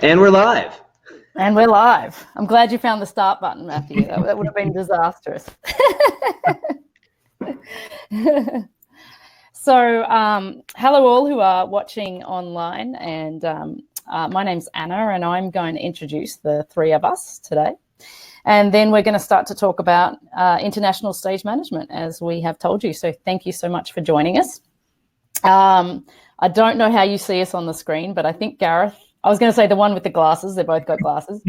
And we're live. And we're live. I'm glad you found the start button, Matthew. That would have been disastrous. So, hello all who are watching online. And my name's Anna, and I'm going to introduce the three of us today. And then we're going to start to talk about international stage management, as we have told you. So thank you so much for joining us. I don't know how you see us on the screen, but I think Gareth, I was going to say the one with the glasses. They both got glasses.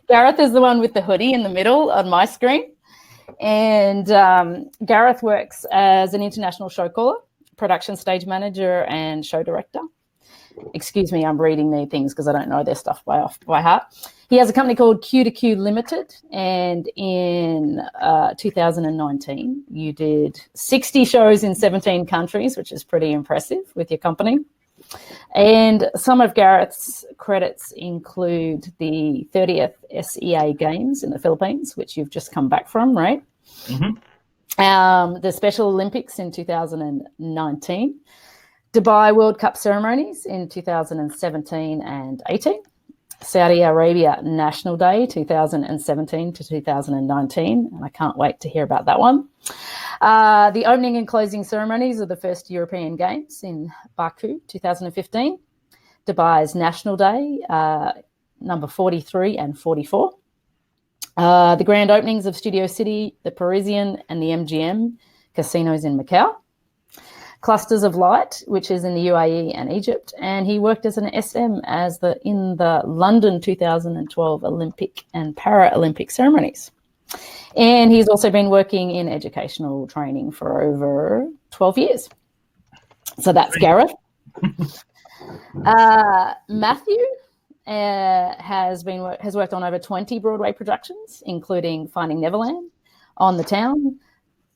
Gareth is the one with the hoodie in the middle on my screen. And Gareth works as an international show caller, production stage manager, and show director. Excuse me, I'm reading their things because I don't know their stuff by heart. He has a company called Q2Q Limited, and in 2019, you did 60 shows in 17 countries, which is pretty impressive with your company. And some of Gareth's credits include the 30th SEA Games in the Philippines, which you've just come back from, right? Mm-hmm. The Special Olympics in 2019, Dubai World Cup ceremonies in 2017 and 18, Saudi Arabia National Day 2017 to 2019, and I can't wait to hear about that one. The opening and closing ceremonies of the first European Games in Baku 2015, Dubai's National Day, number 43 and 44, the grand openings of Studio City, the Parisian and the MGM casinos in Macau, Clusters of Light, which is in the UAE and Egypt, and he worked as an SM in the London 2012 Olympic and Paralympic ceremonies. And he's also been working in educational training for over 12 years. So that's Gareth. Matthew has worked on over 20 Broadway productions, including Finding Neverland, On the Town,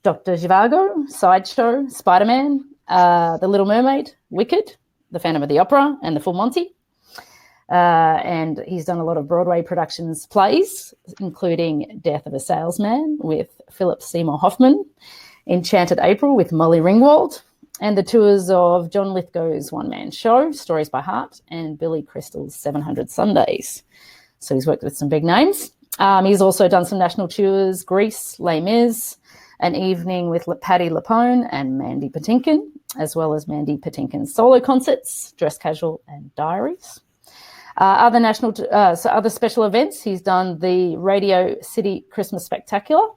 Dr. Zhivago, Sideshow, Spider-Man, The Little Mermaid, Wicked, The Phantom of the Opera, and The Full Monty. And he's done a lot of Broadway productions, plays, including Death of a Salesman with Philip Seymour Hoffman, Enchanted April with Molly Ringwald, and the tours of John Lithgow's one-man show, Stories by Heart, and Billy Crystal's 700 Sundays. So he's worked with some big names. He's also done some national tours, Grease, Les Mis, An Evening with Patti LuPone and Mandy Patinkin, as well as Mandy Patinkin's solo concerts, Dress Casual and Diaries. Other special events, he's done the Radio City Christmas Spectacular,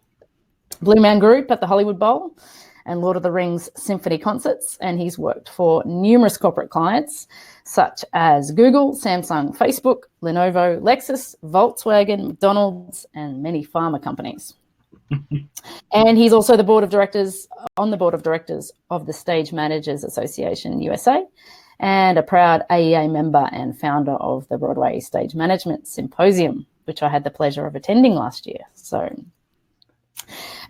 Blue Man Group at the Hollywood Bowl, and Lord of the Rings Symphony concerts. And he's worked for numerous corporate clients, such as Google, Samsung, Facebook, Lenovo, Lexus, Volkswagen, McDonald's, and many pharma companies. And he's also on the board of directors of the Stage Managers Association USA, and a proud AEA member and founder of the Broadway Stage Management Symposium, which I had the pleasure of attending last year. So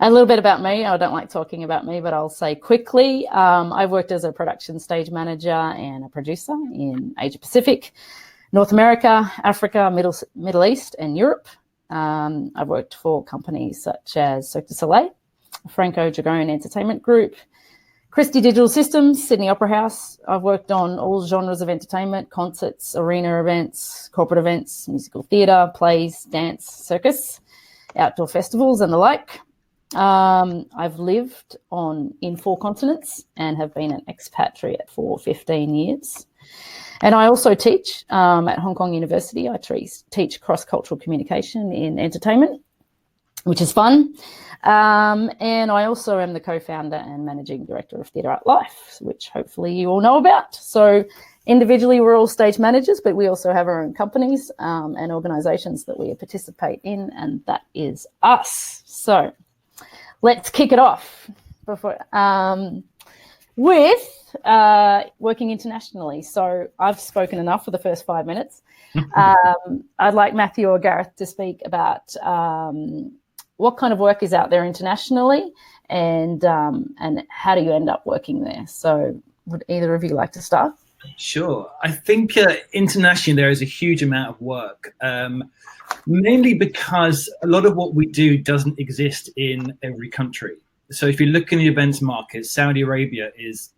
a little bit about me. I don't like talking about me, but I'll say quickly, I've worked as a production stage manager and a producer in Asia Pacific, North America, Africa, Middle East, and Europe. I've worked for companies such as Cirque du Soleil, Franco Dragone Entertainment Group, Christie Digital Systems, Sydney Opera House. I've worked on all genres of entertainment, concerts, arena events, corporate events, musical theatre, plays, dance, circus, outdoor festivals, and the like. I've lived in 4 continents and have been an expatriate for 15 years. And I also teach at Hong Kong University. I teach cross-cultural communication in entertainment, which is fun. And I also am the co-founder and managing director of Theatre Art Life, which hopefully you all know about. So individually, we're all stage managers, but we also have our own companies and organisations that we participate in, and that is us. So let's kick it off with working internationally. So I've spoken enough for the first 5 minutes. I'd like Matthew or Gareth to speak about what kind of work is out there internationally, and how do you end up working there? So would either of you like to start? Sure. I think internationally there is a huge amount of work, mainly because a lot of what we do doesn't exist in every country. So if you look in the events market, Saudi Arabia is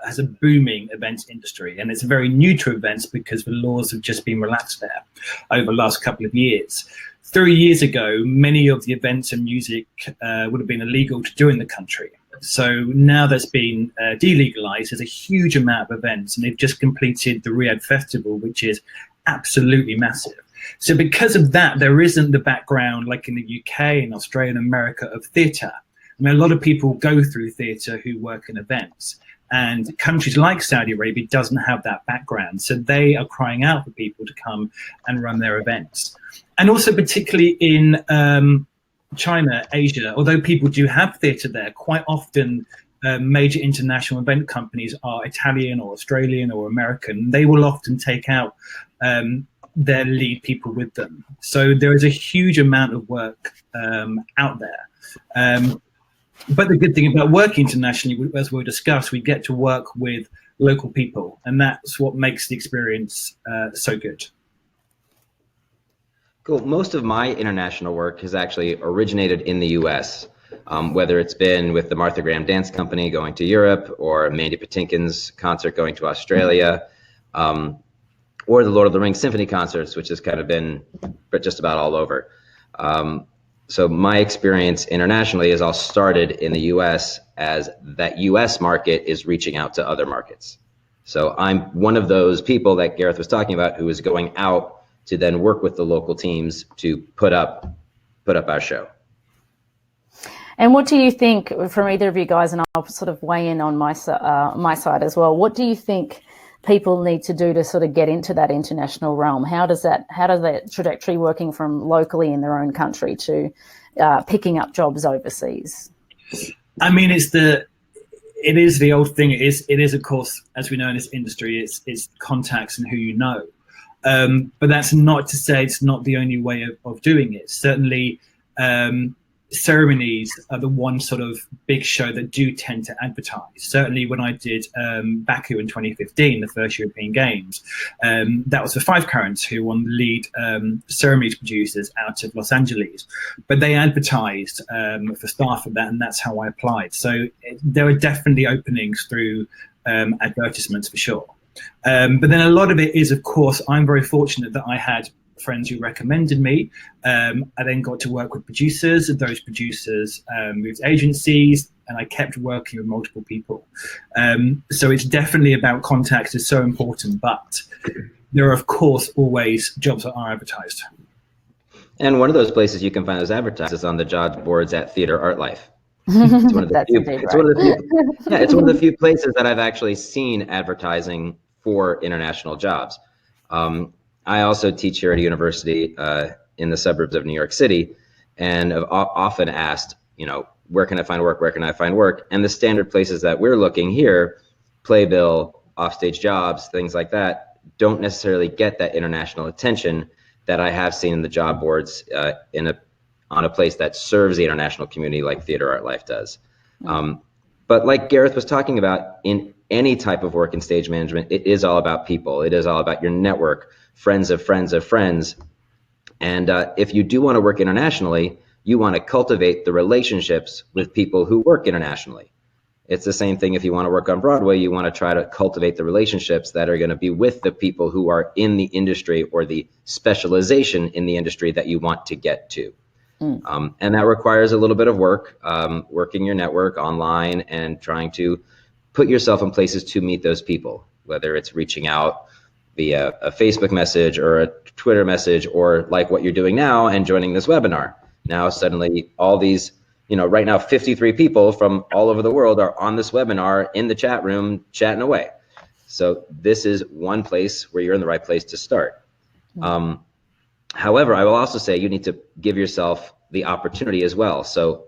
has a booming events industry, and it's very new to events because the laws have just been relaxed there over the last couple of years. 3 years ago, many of the events and music would have been illegal to do in the country. So now that's been delegalized, there's a huge amount of events, and they've just completed the Riyadh Festival, which is absolutely massive. So because of that, there isn't the background like in the UK and Australia and America of theatre. I mean, a lot of people go through theatre who work in events, and countries like Saudi Arabia doesn't have that background. So they are crying out for people to come and run their events. And also particularly in China, Asia, although people do have theatre there, quite often major international event companies are Italian or Australian or American. They will often take out their lead people with them. So there is a huge amount of work out there. But the good thing about working internationally, as we'll discuss, we get to work with local people, and that's what makes the experience so good. Cool. Most of my international work has actually originated in the US, whether it's been with the Martha Graham Dance Company going to Europe, or Mandy Patinkin's concert going to Australia, or the Lord of the Rings Symphony concerts, which has kind of been just about all over. So my experience internationally is all started in the US, as that US market is reaching out to other markets. So I'm one of those people that Gareth was talking about who is going out to then work with the local teams to put up our show. And what do you think, from either of you guys, and I'll sort of weigh in on my side as well, what do you think people need to do to sort of get into that international realm? How does that trajectory working from locally in their own country to picking up jobs overseas? I mean, it is the old thing. It is of course, as we know in this industry, it's contacts and who you know. But that's not to say it's not the only way of doing it. Certainly, ceremonies are the one sort of big show that do tend to advertise. Certainly when I did Baku in 2015, the first European Games, that was for Five Currents, who won the lead ceremonies producers out of Los Angeles. But they advertised for staff of that, and that's how I applied. So there are definitely openings through advertisements for sure. But then a lot of it is, of course, I'm very fortunate that I had friends who recommended me. I then got to work with producers. Those producers moved agencies, and I kept working with multiple people. So it's definitely about contacts is so important, but there are, of course, always jobs that are advertised. And one of those places you can find those advertised is on the job boards at Theatre Art Life. It's one of the few places that I've actually seen advertising for international jobs. I also teach here at a university in the suburbs of New York City, and have often asked, where can I find work? Where can I find work? And the standard places that we're looking here, Playbill, Offstage Jobs, things like that, don't necessarily get that international attention that I have seen in the job boards on a place that serves the international community like Theatre Art Life does. But like Gareth was talking about, in any type of work in stage management, it is all about people. It is all about your network, friends of friends of friends. And if you do want to work internationally, you want to cultivate the relationships with people who work internationally. It's the same thing if you want to work on Broadway, you want to try to cultivate the relationships that are going to be with the people who are in the industry or the specialization in the industry that you want to get to. And that requires a little bit of work, working your network online and trying to put yourself in places to meet those people, whether it's reaching out via a Facebook message or a Twitter message, or like what you're doing now and joining this webinar. Now suddenly all these, right now 53 people from all over the world are on this webinar in the chat room chatting away. So this is one place where you're in the right place to start. However, I will also say you need to give yourself the opportunity as well. So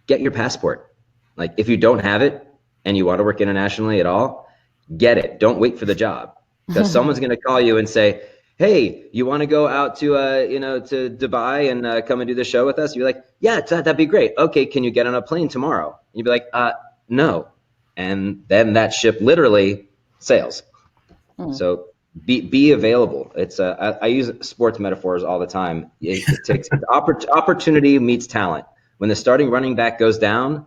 get your passport. Like if you don't have it and you want to work internationally at all, get it. Don't wait for the job, because someone's going to call you and say, hey, you want to go out to, to Dubai and come and do the show with us? You're like, yeah, that'd be great. Okay, can you get on a plane tomorrow? And you'd be like, no. And then that ship literally sails. So be available. It's I use sports metaphors all the time. It takes opportunity meets talent. When the starting running back goes down,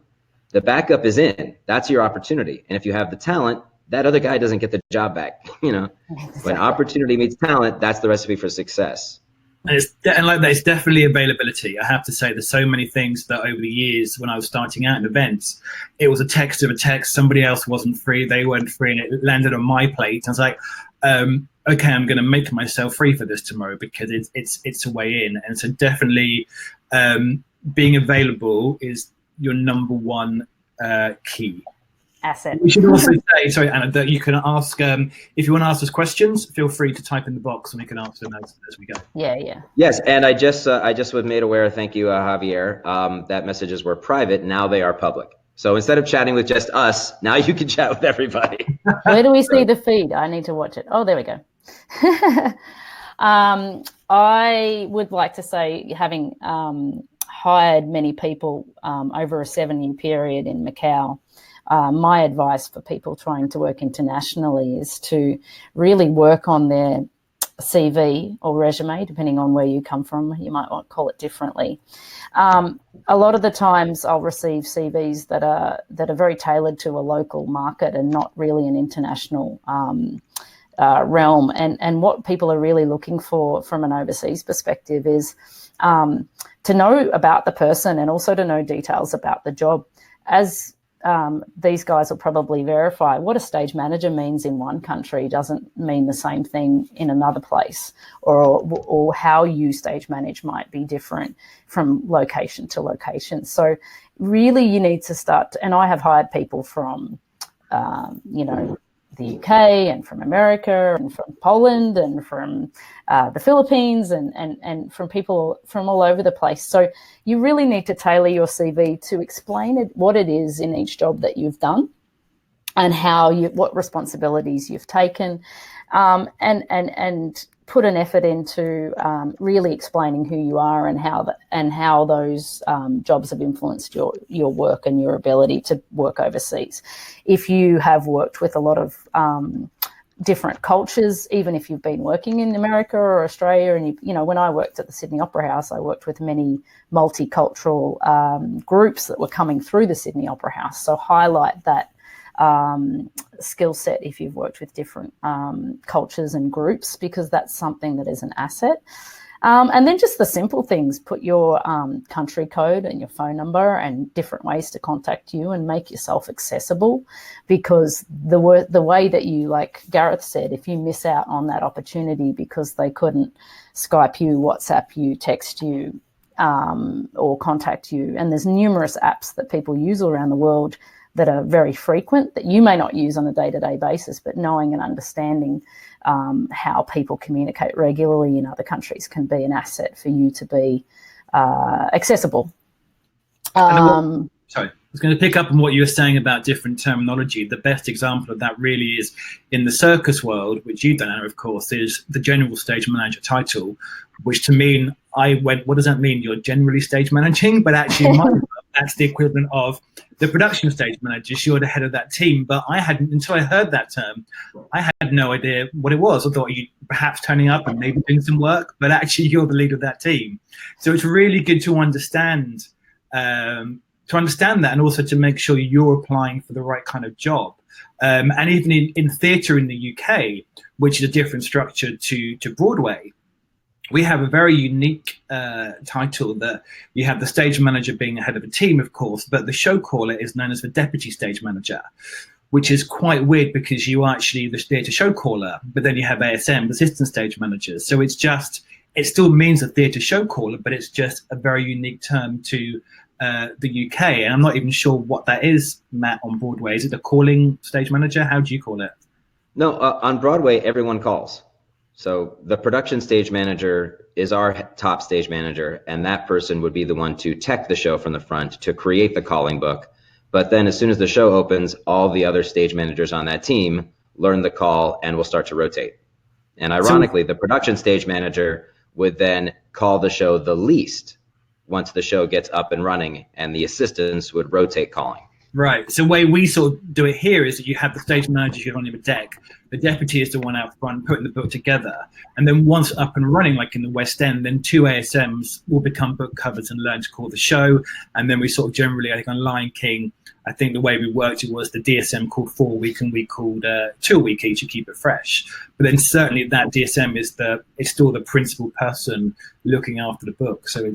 the backup is in. That's your opportunity. And if you have the talent, that other guy doesn't get the job back. Exactly. When opportunity meets talent, that's the recipe for success. And like that, it's definitely availability. I have to say, there's so many things that over the years when I was starting out in events, it was a text of a text. Somebody else wasn't free, they weren't free, and it landed on my plate. I was like, okay, I'm going to make myself free for this tomorrow because it's a way in. And so definitely being available is your number one key. Asset. We should also say, sorry, Anna, that you can ask, if you want to ask us questions, feel free to type in the box and we can answer them as we go. Yeah. Yes, and I just was made aware, thank you, Javier, that messages were private. Now they are public. So instead of chatting with just us, now you can chat with everybody. Where do we see the feed? I need to watch it. Oh, there we go. I would like to say, having hired many people over a 7-year period in Macau, my advice for people trying to work internationally is to really work on their CV or resume, depending on where you come from. You might want to call it differently. A lot of the times I'll receive CVs that are very tailored to a local market and not really an international realm. And what people are really looking for from an overseas perspective is to know about the person and also to know details about the job. As these guys will probably verify, what a stage manager means in one country doesn't mean the same thing in another place, or how you stage manage might be different from location to location. So really you need to start, and I have hired people from, the UK and from America and from Poland and from the Philippines and from people from all over the place. So you really need to tailor your CV to explain what it is in each job that you've done and what responsibilities you've taken, and put an effort into really explaining who you are and how those jobs have influenced your work and your ability to work overseas. If you have worked with a lot of different cultures, even if you've been working in America or Australia, and when I worked at the Sydney Opera House, I worked with many multicultural groups that were coming through the Sydney Opera House. So highlight that skill set if you've worked with different cultures and groups, because that's something that is an asset. And then just the simple things, put your country code and your phone number and different ways to contact you and make yourself accessible, because the way that you, like Gareth said, if you miss out on that opportunity because they couldn't Skype you, WhatsApp you, text you, or contact you, and there's numerous apps that people use around the world that are very frequent that you may not use on a day-to-day basis, but knowing and understanding how people communicate regularly in other countries can be an asset for you to be accessible. Sorry, I was going to pick up on what you were saying about different terminology. The best example of that really is in the circus world, which you've done, Anna, of course, is the general stage manager title, which to me, I went, what does that mean? You're generally stage managing? But actually, in my world, that's the equivalent of the production stage manager. You're the head of that team. But I hadn't, until I heard that term, I had no idea what it was. I thought you perhaps turning up and maybe doing some work, but actually you're the leader of that team. So it's really good to understand that, and also to make sure you're applying for the right kind of job. And even in theatre in the UK, which is a different structure to Broadway, we have a very unique title that you have the stage manager being the head of a team, of course, but the show caller is known as the deputy stage manager, which is quite weird because you are actually the theatre show caller, but then you have ASM, assistant stage managers. So it still means a theatre show caller, but it's just a very unique term to the UK. And I'm not even sure what that is, Matt, on Broadway. Is it the calling stage manager? How do you call it? No, on Broadway, everyone calls. So the production stage manager is our top stage manager, and that person would be the one to tech the show from the front, to create the calling book. But then as soon as the show opens, all the other stage managers on that team learn the call and will start to rotate. And ironically, the production stage manager would then call the show the least once the show gets up and running, and the assistants would rotate calling. Right. So the way we sort of do it here is that you have the stage manager who's on your deck. The deputy is the one out front putting the book together. And then once up and running, like in the West End, then 2 ASMs will become book covers and learn to call the show. And then we sort of generally, I think on Lion King, I think the way we worked it was the DSM called 4 a week and we called 2 a week each to keep it fresh. But then certainly that DSM is still the principal person looking after the book. So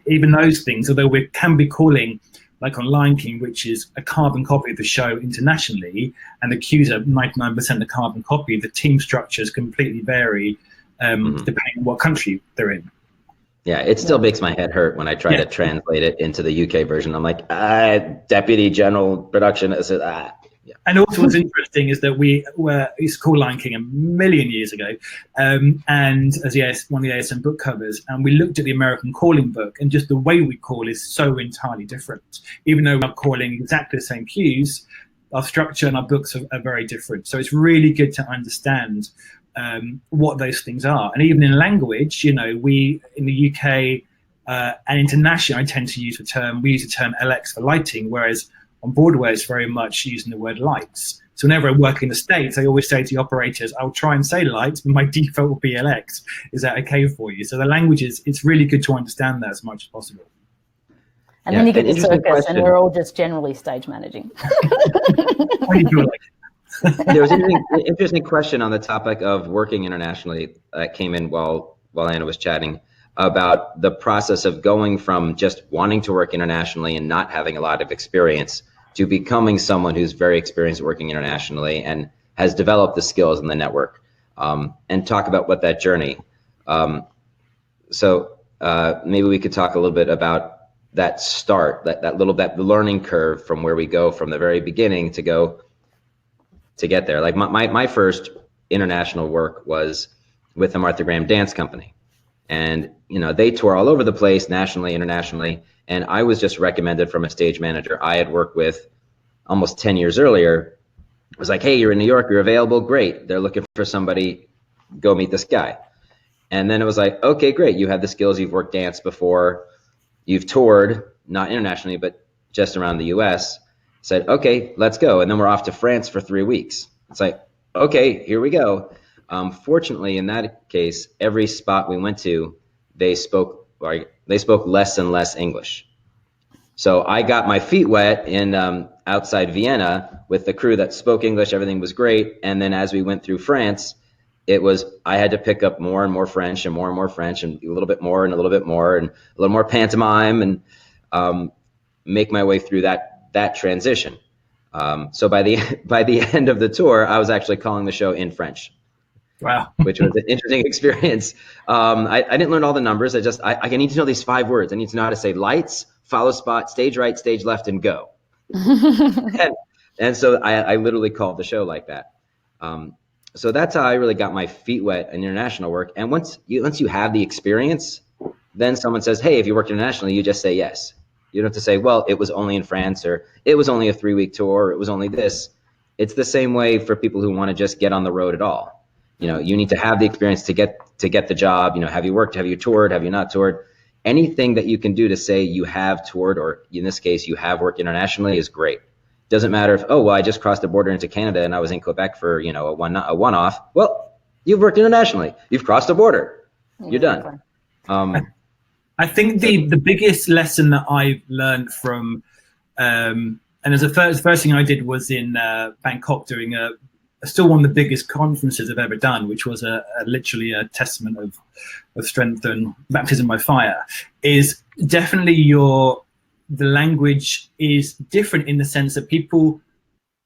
even those things, although we can be calling, like on Lion King, which is a carbon copy of the show internationally, and the cues are 99% a carbon copy, the team structures completely vary depending on what country they're in. Yeah, it still makes my head hurt when I try to translate it into the UK version. I'm like, Deputy General Production. I said, yeah. And also what's interesting is that we used to call Lion King a million years ago, and as one of the ASM book covers, and we looked at the American calling book, and just the way we call is so entirely different. Even though we're calling exactly the same cues, our structure and our books are very different. So it's really good to understand what those things are. And even in language, we in the UK and internationally, we use the term LX for lighting, whereas on Broadway, it's very much using the word lights. So whenever I work in the States, I always say to the operators, I'll try and say lights, but my default will be LX. Is that okay for you? So the language it's really good to understand that as much as possible. And then you get the circus and we're all just generally stage managing. There was an interesting question on the topic of working internationally that came in while Anna was chatting about the process of going from just wanting to work internationally and not having a lot of experience to becoming someone who's very experienced working internationally and has developed the skills in the network, and talk about what that journey. So maybe we could talk a little bit about that start, that learning curve from where we go from the very beginning to get there. Like my first international work was with the Martha Graham Dance Company. And, they tour all over the place, nationally, internationally. And I was just recommended from a stage manager I had worked with almost 10 years earlier. It was like, hey, you're in New York, you're available, great. They're looking for somebody, go meet this guy. And then it was like, okay, great. You have the skills, you've worked dance before, you've toured, not internationally, but just around the US. Said, okay, let's go. And then we're off to France for 3 weeks. It's like, okay, here we go. Fortunately, in that case, every spot we went to, they spoke less and less English. So I got my feet wet in outside Vienna with the crew that spoke English. Everything was great. And then as we went through France, I had to pick up more and more French and more French and a little bit more and a little bit more and a little more pantomime and make my way through that transition. So by the end of the tour, I was actually calling the show in French. Wow. Which was an interesting experience. I didn't learn all the numbers. I need to know these 5 words. I need to know how to say lights, follow spot, stage right, stage left, and go. and so I literally called the show like that. So that's how I really got my feet wet in international work. And once you have the experience, then someone says, hey, if you work internationally, you just say yes. You don't have to say, well, it was only in France, or it was only a 3-week tour, or it was only this. It's the same way for people who want to just get on the road at all. You need to have the experience to get the job. Have you worked? Have you toured? Have you not toured? Anything that you can do to say you have toured, or in this case, you have worked internationally, is great. Doesn't matter if, I just crossed the border into Canada and I was in Quebec for, a one-off. Well, you've worked internationally. You've crossed the border. You're done. I think the biggest lesson that I've learned from, and as the first thing I did was in Bangkok doing still one of the biggest conferences I've ever done, which was literally a testament of strength and baptism by fire, is definitely the language is different in the sense that people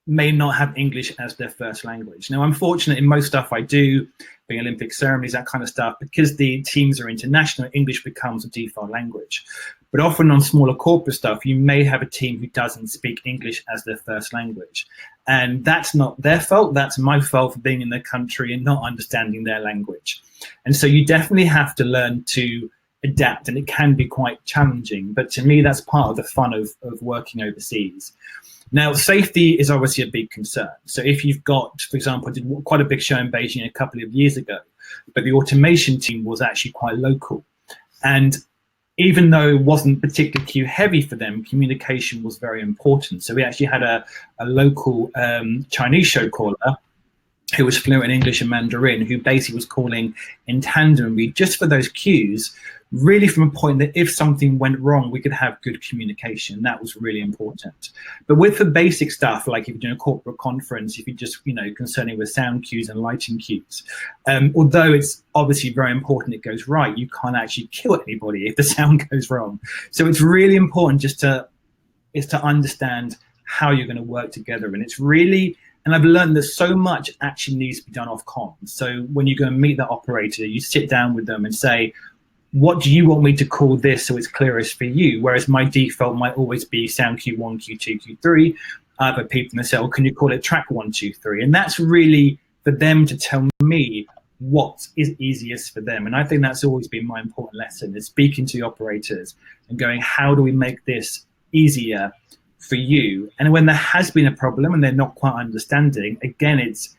may not have English as their first language. Now, I'm fortunate in most stuff I do, being Olympic ceremonies, that kind of stuff, because the teams are international, English becomes a default language. But often on smaller corporate stuff, you may have a team who doesn't speak English as their first language. And that's not their fault. That's my fault for being in their country and not understanding their language. And so you definitely have to learn to adapt, and it can be quite challenging. But to me, that's part of the fun of working overseas. Now, safety is obviously a big concern. So if you've got, for example, I did quite a big show in Beijing a couple of years ago, but the automation team was actually quite local. And even though it wasn't particularly cue heavy for them, communication was very important. So we actually had a local Chinese show caller who was fluent in English and Mandarin, who basically was calling in tandem just for those cues, really from a point that if something went wrong, we could have good communication. That was really important. But with the basic stuff, like if you're doing a corporate conference, if you're just, concerning with sound cues and lighting cues, although it's obviously very important it goes right, you can't actually kill anybody if the sound goes wrong. So it's really important to understand how you're going to work together. And it's really, and I've learned that so much actually needs to be done off comms. So when you go and meet the operator, you sit down with them and say, what do you want me to call this so it's clearest for you? Whereas my default might always be sound Q1, Q2, Q3. Other people in the cell, can you call it track 1, 2, 3? And that's really for them to tell me what is easiest for them. And I think that's always been my important lesson, is speaking to the operators and going, how do we make this easier for you? And when there has been a problem and they're not quite understanding, again, it's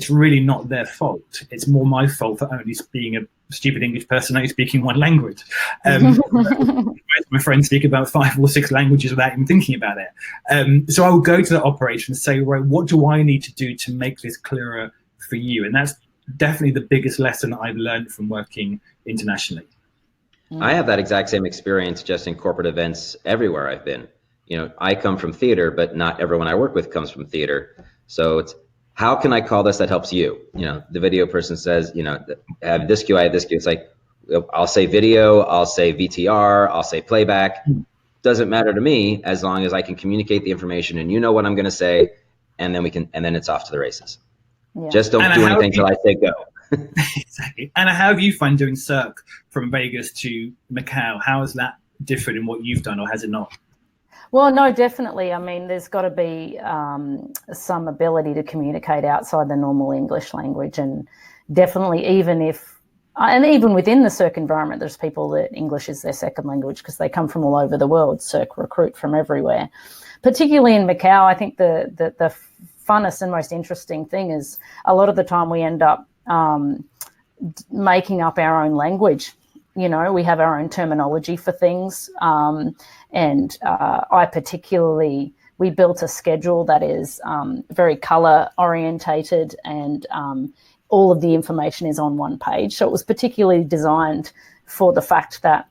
really not their fault. It's more my fault for only being a stupid English person only speaking one language. My friends speak about 5 or 6 languages without even thinking about it. So I will go to the operator and say, right, what do I need to do to make this clearer for you? And that's definitely the biggest lesson I've learned from working internationally. I have that exact same experience just in corporate events everywhere I've been. I come from theater, but not everyone I work with comes from theater. So it's, how can I call this that helps you? The video person says, I have this cue, I have this cue. It's like, I'll say video, I'll say VTR, I'll say playback. Doesn't matter to me as long as I can communicate the information and what I'm going to say, and then it's off to the races. Yeah. Just don't do anything till I say go. Exactly. And how have you found doing Cirque from Vegas to Macau? How is that different in what you've done, or has it not? Well, no, definitely. I mean, there's got to be some ability to communicate outside the normal English language. And definitely, even within the Cirque environment, there's people that English is their second language because they come from all over the world. Cirque recruit from everywhere. Particularly in Macau, I think the funnest and most interesting thing is a lot of the time we end up making up our own language. We have our own terminology for things. And we built a schedule that is very color orientated, and all of the information is on one page. So it was particularly designed for the fact that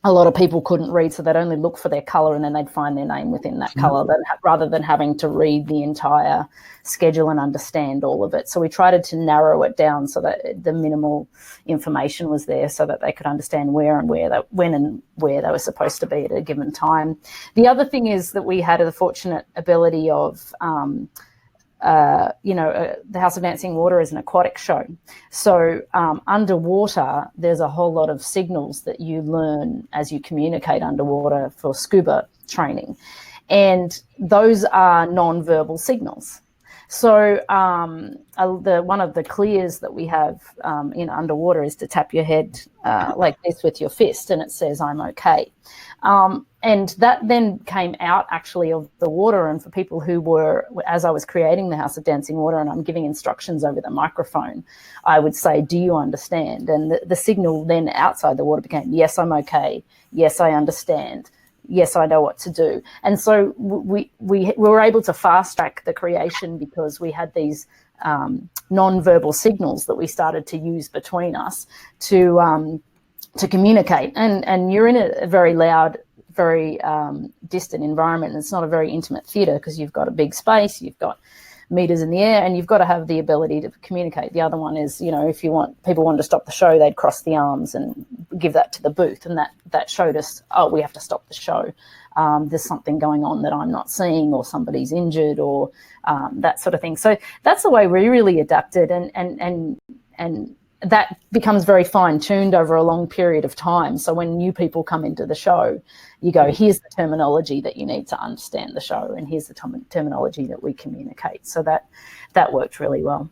a lot of people couldn't read, so they'd only look for their color and then they'd find their name within that color, rather than having to read the entire schedule and understand all of it. So we tried to narrow it down so that the minimal information was there so that they could understand when and where they were supposed to be at a given time. The other thing is that we had the fortunate ability of the House of Dancing Water is an aquatic show. So underwater, there's a whole lot of signals that you learn as you communicate underwater for scuba training. And those are non-verbal signals. So one of the clears that we have in underwater is to tap your head like this with your fist, and it says, I'm okay. And that then came out actually of the water. And for people who were, as I was creating the House of Dancing Water and I'm giving instructions over the microphone, I would say, do you understand? And the signal then outside the water became, yes, I'm okay. Yes, I understand. Yes, I know what to do. And so we were able to fast track the creation because we had these non-verbal signals that we started to use between us to communicate. And you're in a very loud, very distant environment. And it's not a very intimate theatre because you've got a big space, you've got meters in the air, and you've got to have the ability to communicate. The other one is, if people wanted to stop the show, they'd cross the arms and give that to the booth. And that showed us, we have to stop the show. There's something going on that I'm not seeing, or somebody's injured, or that sort of thing. So that's the way we really adapted, and that becomes very fine-tuned over a long period of time. So when new people come into the show, you go, here's the terminology that you need to understand the show, and here's the terminology that we communicate. So that worked really well.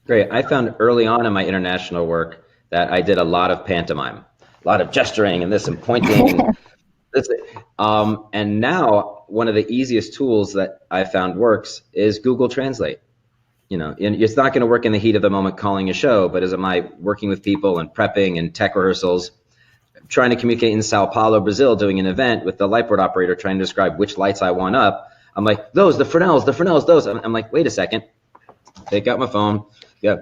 Great. I found early on in my international work that I did a lot of pantomime, a lot of gesturing and this and pointing. And now one of the easiest tools that I found works is Google Translate. It's not going to work in the heat of the moment calling a show, but as am I working with people and prepping and tech rehearsals, trying to communicate in Sao Paulo, Brazil, doing an event with the light board operator, trying to describe which lights I want up. I'm like, those, the Fresnels, those. I'm like, wait a second. Take out my phone. Yeah,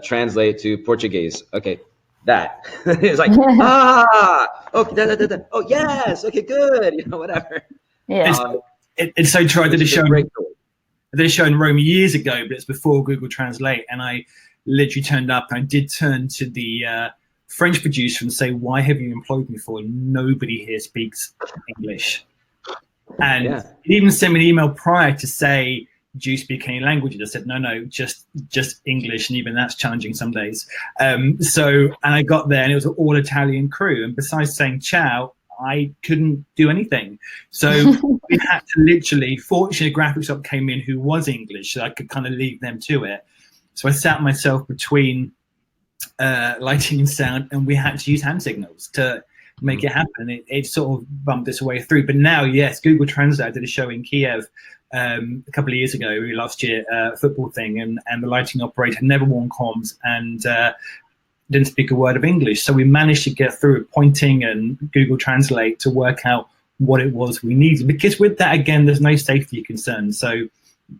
translate to Portuguese. Okay, that. It's like, okay, oh yes, okay, good. Whatever. Yeah. It's so true. I did a show in Rome years ago, but it's before Google Translate, and I literally turned up and I did turn to the French producer and say, "Why have you employed me for? Nobody here speaks English." And he even sent me an email prior to say, "Do you speak any languages?" I said, no, just English, and even that's challenging some days. And I got there, and it was an all Italian crew, and besides saying ciao, I couldn't do anything. So we had to literally, fortunately, a graphics op came in who was English, so I could kind of leave them to it. So I sat myself between lighting and sound, and we had to use hand signals to make it happen. It sort of bumped its way through. But now, yes, Google Translate. I did a show in Kiev a couple of years ago, last year, football thing, and the lighting operator had never worn comms and didn't speak a word of English. So we managed to get through pointing and Google Translate to work out what it was we needed. Because with that, again, there's no safety concerns. So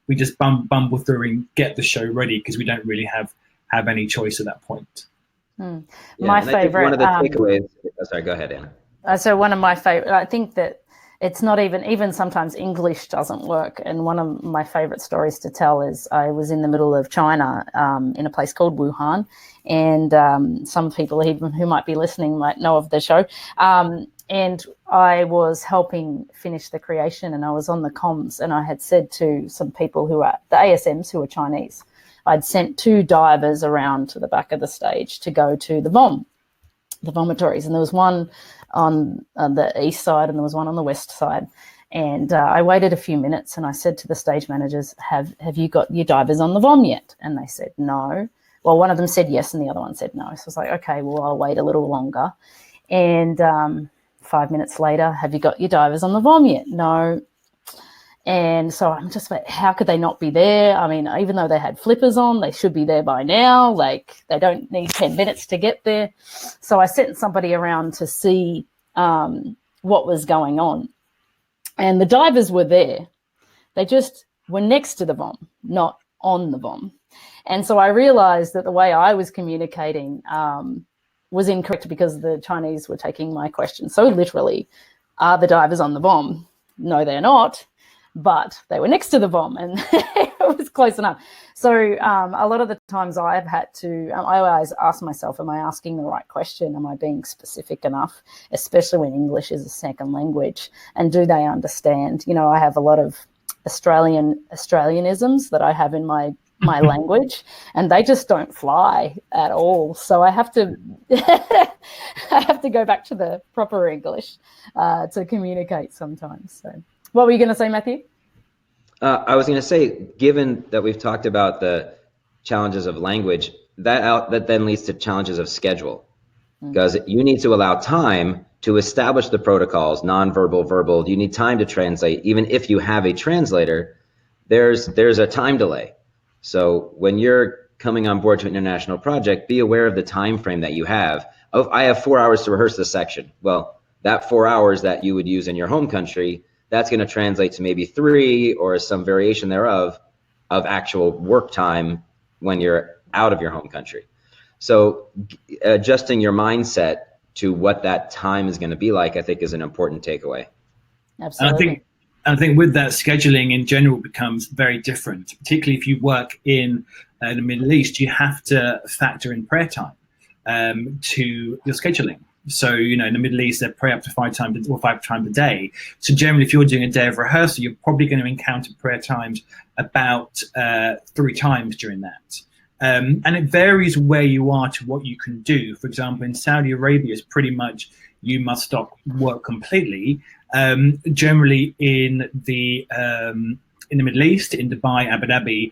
we just bumble through and get the show ready because we don't really have any choice at that point. My favorite. One of the takeaways. Sorry, go ahead, Anna. So one of my favorite. I think that it's not even sometimes English doesn't work. And one of my favorite stories to tell is I was in the middle of China in a place called Wuhan, and some people even who might be listening might know of the show. And I was helping finish the creation, and I was on the comms, and I had said to some people who are the ASMs who are Chinese, I'd sent 2 divers around to the back of the stage to go to the vomitories, and there was one on the east side and there was one on the west side. And I waited a few minutes, and I said to the stage managers, have you got your divers on the vom yet? And they said no. Well, one of them said yes and the other one said no. So I was like, okay, well, I'll wait a little longer. And 5 minutes later, have you got your divers on the vom yet? No. And so I'm just like, how could they not be there? I mean, even though they had flippers on, they should be there by now. Like, they don't need 10 minutes to get there. So I sent somebody around to see what was going on. And the divers were there. They just were next to the vom, not on the vom. And so I realized that the way I was communicating was incorrect because the Chinese were taking my question so literally. Are the divers on the vom? No, they're not. But they were next to the vom, and it was close enough. So a lot of the times I've had to, I always ask myself, am I asking the right question? Am I being specific enough, especially when English is a second language? And do they understand? You know, I have a lot of Australianisms that I have in my language, and they just don't fly at all. So I have to go back to the proper English to communicate sometimes. So. What were you going to say, Matthew? I was going to say, given that we've talked about the challenges of language, that then leads to challenges of schedule, because you need to allow time to establish the protocols, nonverbal, verbal. You need time to translate. Even if you have a translator, there's a time delay. So when you're coming on board to an international project, be aware of the time frame that you have. Oh, I have 4 hours to rehearse this section. Well, that 4 hours that you would use in your home country, that's going to translate to maybe 3 or some variation thereof of actual work time when you're out of your home country. So adjusting your mindset to what that time is going to be like, I think, is an important takeaway. Absolutely. I think with that, scheduling in general becomes very different, particularly if you work in the Middle East. You have to factor in prayer time to your scheduling. So, you know, in the Middle East, they pray up to 5 times a day. So generally, if you're doing a day of rehearsal, you're probably going to encounter prayer times about 3 times during that. And it varies where you are to what you can do. For example, in Saudi Arabia, it's pretty much you must stop work completely. Generally, in the Middle East, in Dubai, Abu Dhabi,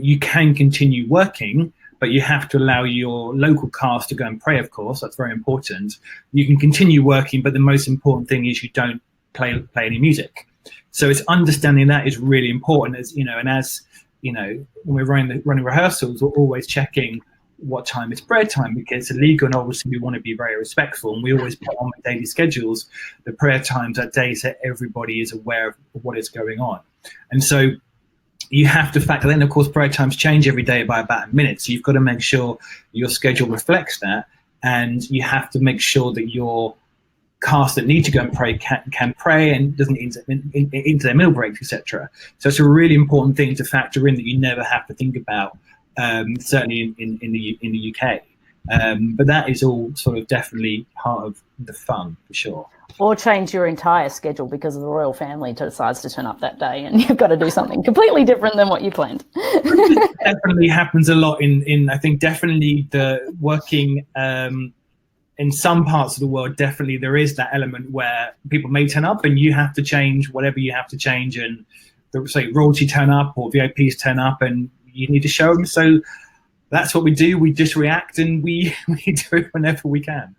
you can continue working, but you have to allow your local cast to go and pray, of course. That's very important. You can continue working, but the most important thing is you don't play any music. So it's understanding that is really important. As you know, and as you know, when we're running rehearsals, we're always checking what time is prayer time, because it's illegal, and obviously we want to be very respectful, and we always put on the daily schedules the prayer times that day so everybody is aware of what is going on. And so you have to factor in, of course, prayer times change every day by about a minute, so you've got to make sure your schedule reflects that, and you have to make sure that your cast that need to go and pray can pray and doesn't into their meal breaks, etc. So it's a really important thing to factor in that you never have to think about, certainly in the UK. But that is all sort of definitely part of the fun, for sure. Or change your entire schedule because the royal family decides to turn up that day and you've got to do something completely different than what you planned. It definitely happens a lot in I think definitely the working in some parts of the world. Definitely there is that element where people may turn up and you have to change whatever you have to change, and say royalty turn up or VIPs turn up and you need to show them. So that's what we do. We just react and we do it whenever we can.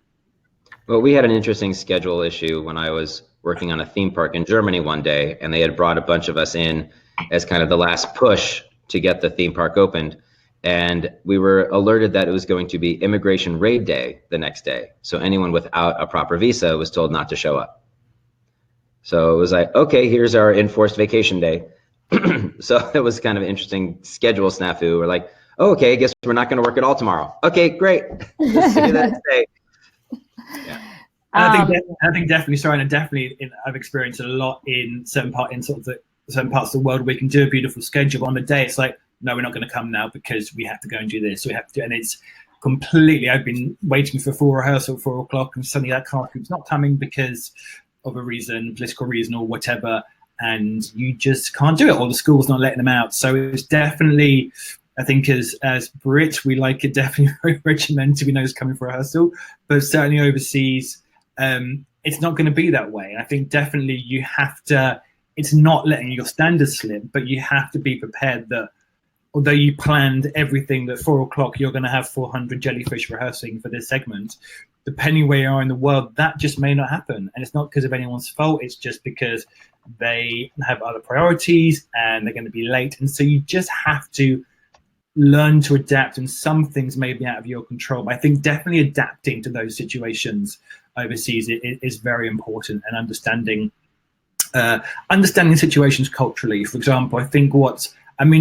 Well, we had an interesting schedule issue when I was working on a theme park in Germany one day, and they had brought a bunch of us in as kind of the last push to get the theme park opened. And we were alerted that it was going to be immigration raid day the next day. So anyone without a proper visa was told not to show up. So it was like, okay, here's our enforced vacation day. So it was kind of an interesting schedule snafu. We're like, oh, okay, I guess we're not going to work at all tomorrow. Okay, great. Let's do that today. Yeah. I think definitely, sorry, and definitely I've experienced a lot in certain parts of the world where we can do a beautiful schedule, but on the day it's like, no, we're not going to come now because we have to go and do this. We have to, and it's completely. I've been waiting for full rehearsal at 4 o'clock, and suddenly that cast group's not coming because of a reason, political reason or whatever, and you just can't do it, or the school's not letting them out. So it's definitely, I think as Brits, we like it definitely very regimented. We know it's coming for rehearsal, but certainly overseas, it's not going to be that way. And I think definitely you have to, it's not letting your standards slip, but you have to be prepared that although you planned everything that 4 o'clock, you're going to have 400 jellyfish rehearsing for this segment, depending where you are in the world, that just may not happen. And it's not because of anyone's fault. It's just because they have other priorities and they're going to be late. And so you just have to learn to adapt, and some things may be out of your control. But I think definitely adapting to those situations overseas is very important, and understanding situations culturally. For example, I think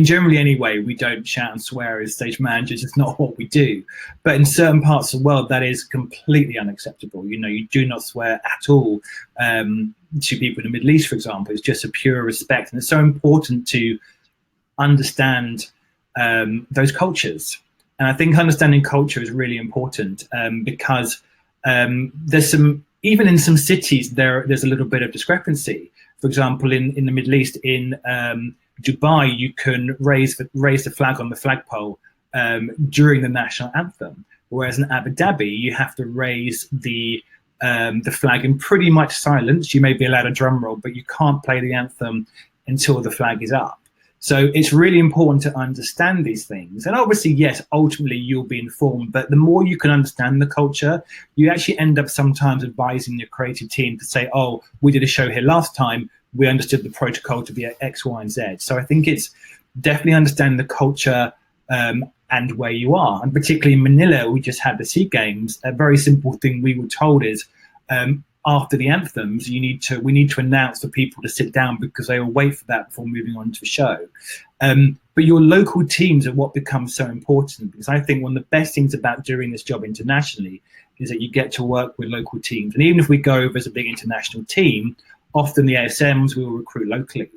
generally anyway, we don't shout and swear as stage managers. It's not what we do. But in certain parts of the world, that is completely unacceptable. You know, you do not swear at all to people in the Middle East, for example. It's just a pure respect. And it's so important to understand those cultures. And I think understanding culture is really important because there's some, even in some cities, there's a little bit of discrepancy. For example, in the Middle East, in Dubai, you can raise the flag on the flagpole during the national anthem, whereas in Abu Dhabi, you have to raise the flag in pretty much silence. You may be allowed a drum roll, but you can't play the anthem until the flag is up. So it's really important to understand these things. And obviously, yes, ultimately you'll be informed, but the more you can understand the culture, you actually end up sometimes advising your creative team to say, oh, we did a show here last time, we understood the protocol to be X, Y, and Z. So I think it's definitely understanding the culture and where you are. And particularly in Manila, we just had the SEA Games. A very simple thing we were told is after the anthems, we need to announce for people to sit down because they will wait for that before moving on to the show. But your local teams are what becomes so important, because I think one of the best things about doing this job internationally is that you get to work with local teams. And even if we go over as a big international team, often the ASMs will recruit locally.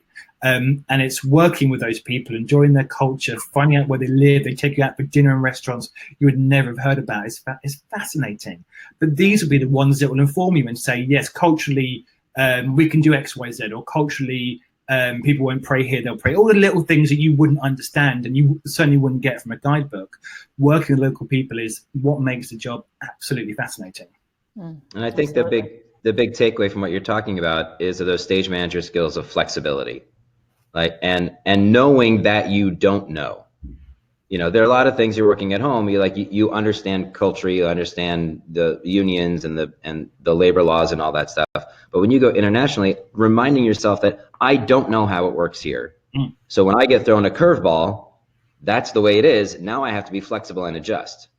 And it's working with those people, enjoying their culture, finding out where they live. They take you out for dinner in restaurants you would never have heard about. It's fascinating. But these will be the ones that will inform you and say, yes, culturally, we can do X, Y, Z, or culturally, people won't pray here, they'll pray. All the little things that you wouldn't understand and you certainly wouldn't get from a guidebook. Working with local people is what makes the job absolutely fascinating. And I think the big takeaway from what you're talking about is those stage manager skills of flexibility. And knowing that you don't know. You know, there are a lot of things you're working at home. You understand culture, you understand the unions and the labor laws and all that stuff. But when you go internationally, reminding yourself that I don't know how it works here. So when I get thrown a curveball, that's the way it is. Now I have to be flexible and adjust.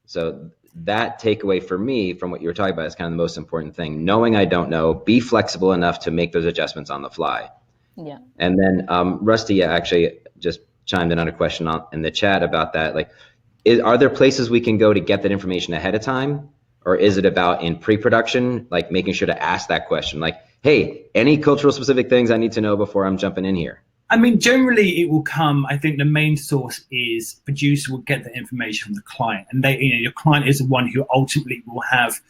So that takeaway for me from what you were talking about is kind of the most important thing. Knowing I don't know, be flexible enough to make those adjustments on the fly. Yeah. And then Rusty actually just chimed in on a question in the chat about that. Like, are there places we can go to get that information ahead of time? Or is it about in pre-production, like making sure to ask that question? Like, hey, any cultural specific things I need to know before I'm jumping in here? I mean, generally it will come. I think the main source is producer will get the information from the client, and your client is the one who ultimately will have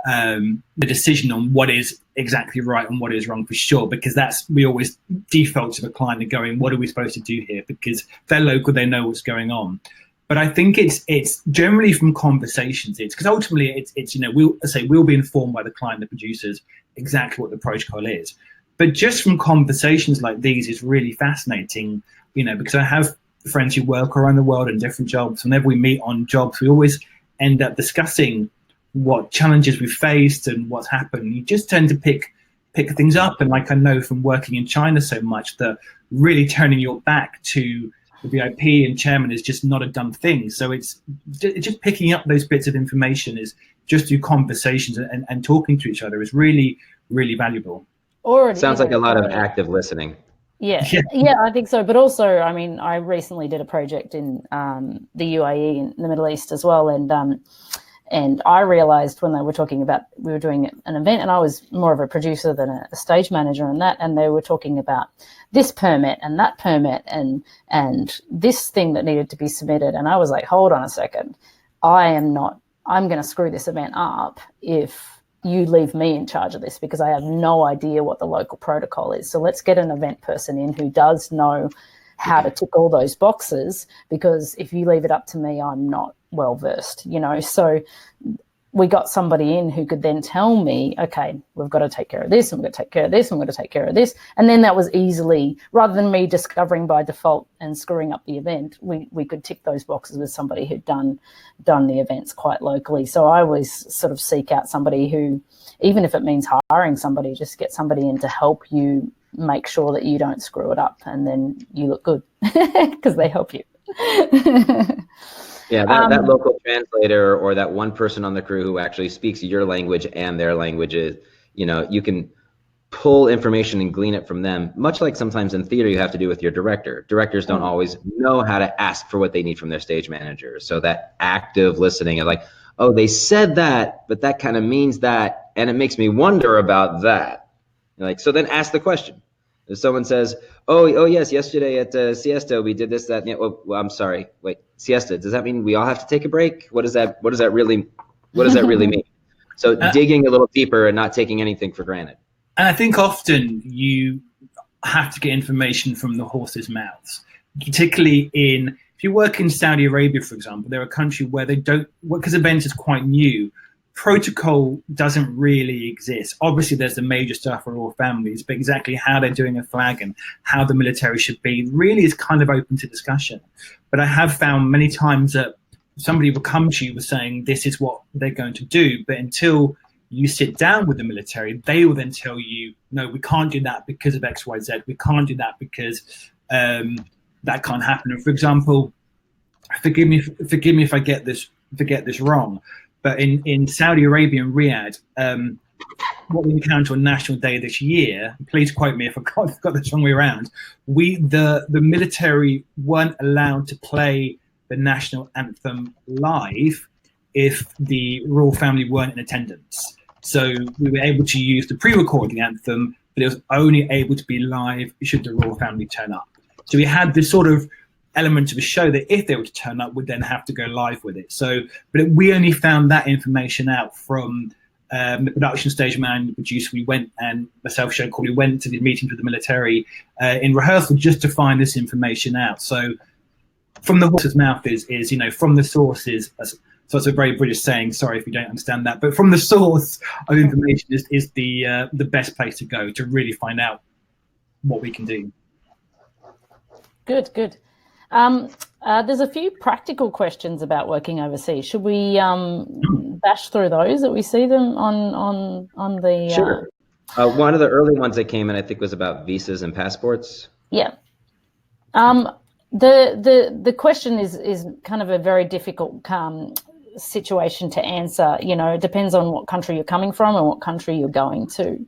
the decision on what is exactly right and what is wrong for sure. Because we always default to the client and going, what are we supposed to do here? Because they're local, they know what's going on. But I think it's generally from conversations. It's because ultimately it's we'll be informed by the client, the producers, exactly what the protocol is. But just from conversations like these is really fascinating, because I have friends who work around the world in different jobs. Whenever we meet on jobs, we always end up discussing what challenges we've faced and what's happened. You just tend to pick things up. And like I know from working in China so much that really turning your back to the VIP and chairman is just not a done thing. So it's just picking up those bits of information is just through conversations and talking to each other is really, really valuable. Sounds like a lot of active listening. Yeah, I think so. But also, I mean, I recently did a project in the UAE in the Middle East as well, and I realized when they were talking about, we were doing an event, and I was more of a producer than a stage manager in that, and they were talking about this permit and that permit and this thing that needed to be submitted, and I was like, hold on a second, I'm going to screw this event up if you leave me in charge of this, because I have no idea what the local protocol is. So let's get an event person in who does know how to tick all those boxes, because if you leave it up to me, I'm not well versed, So we got somebody in who could then tell me, okay, we've got to take care of this, and we've got to take care of this, and we've got to take care of this. And then that was easily, rather than me discovering by default and screwing up the event, we could tick those boxes with somebody who'd done the events quite locally. So I always sort of seek out somebody who, even if it means hiring somebody, just get somebody in to help you make sure that you don't screw it up, and then you look good because they help you. Yeah, that local translator or that one person on the crew who actually speaks your language and their languages, you can pull information and glean it from them, much like sometimes in theater you have to do with your director. Directors don't always know how to ask for what they need from their stage manager. So that active listening of like, oh, they said that, but that kind of means that, and it makes me wonder about that. So then ask the question. If someone says, oh yes, yesterday at siesta we did this, that, well, I'm sorry, wait, siesta, does that mean we all have to take a break? What does that really mean? So digging a little deeper and not taking anything for granted. And I think often you have to get information from the horse's mouths, particularly if you work in Saudi Arabia, for example. They're a country where they don't, because events is quite new, protocol doesn't really exist. Obviously there's the major stuff for all families, but exactly how they're doing a flag and how the military should be really is kind of open to discussion. But I have found many times that somebody will come to you with saying this is what they're going to do, but until you sit down with the military, they will then tell you, no, we can't do that because of XYZ. We can't do that because that can't happen. And for example, forgive me if I get this wrong, but in Saudi Arabia and Riyadh, what we encountered on National Day this year, please quote me if I got this wrong way around, the military weren't allowed to play the national anthem live if the royal family weren't in attendance. So we were able to use the pre-recorded anthem, but it was only able to be live should the royal family turn up. So we had this sort of element of a show that if they were to turn up, would then have to go live with it. So, but we only found that information out from the production stage man, the producer. We went, and myself, Sean Corley, went to the meetings with the military in rehearsal just to find this information out. So from the horse's mouth is from the sources. So it's a very British saying, sorry if you don't understand that, but from the source of information is the best place to go to really find out what we can do. Good. There's a few practical questions about working overseas. Should we bash through those that we see them on the? Sure. One of the early ones that came in, I think, was about visas and passports. Yeah. The question is kind of a very difficult situation to answer. It depends on what country you're coming from and what country you're going to.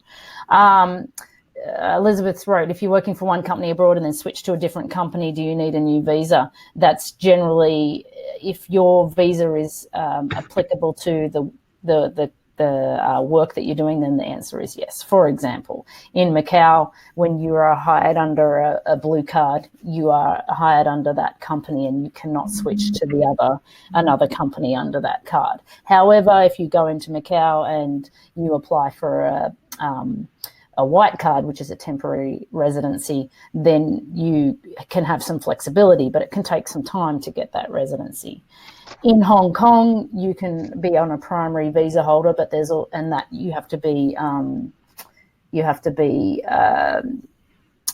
Elizabeth wrote, if you're working for one company abroad and then switch to a different company, do you need a new visa? That's generally, if your visa is applicable to the work that you're doing, then the answer is yes. For example, in Macau, when you are hired under a blue card, you are hired under that company and you cannot switch to another company under that card. However, if you go into Macau and you apply for a white card, which is a temporary residency, then you can have some flexibility, but it can take some time to get that residency. In Hong Kong, you can be on a primary visa holder, but you have to be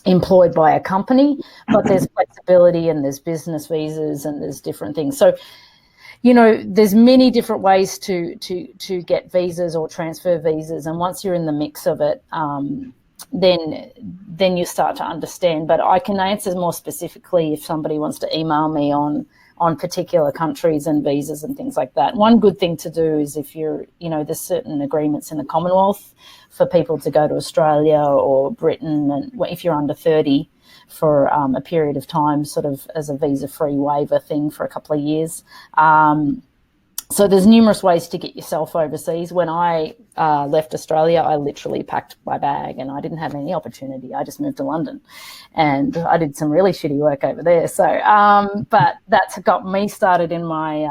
employed by a company, but there's flexibility and there's business visas and there's different things. So, there's many different ways to get visas or transfer visas, and once you're in the mix of it, then you start to understand. But I can answer more specifically if somebody wants to email me on particular countries and visas and things like that. One good thing to do is if there's certain agreements in the Commonwealth for people to go to Australia or Britain, and if you're under 30, for a period of time, sort of as a visa-free waiver thing for a couple of years. So there's numerous ways to get yourself overseas. When I left Australia, I literally packed my bag and I didn't have any opportunity. I just moved to London and I did some really shitty work over there. So, but that's got me started in my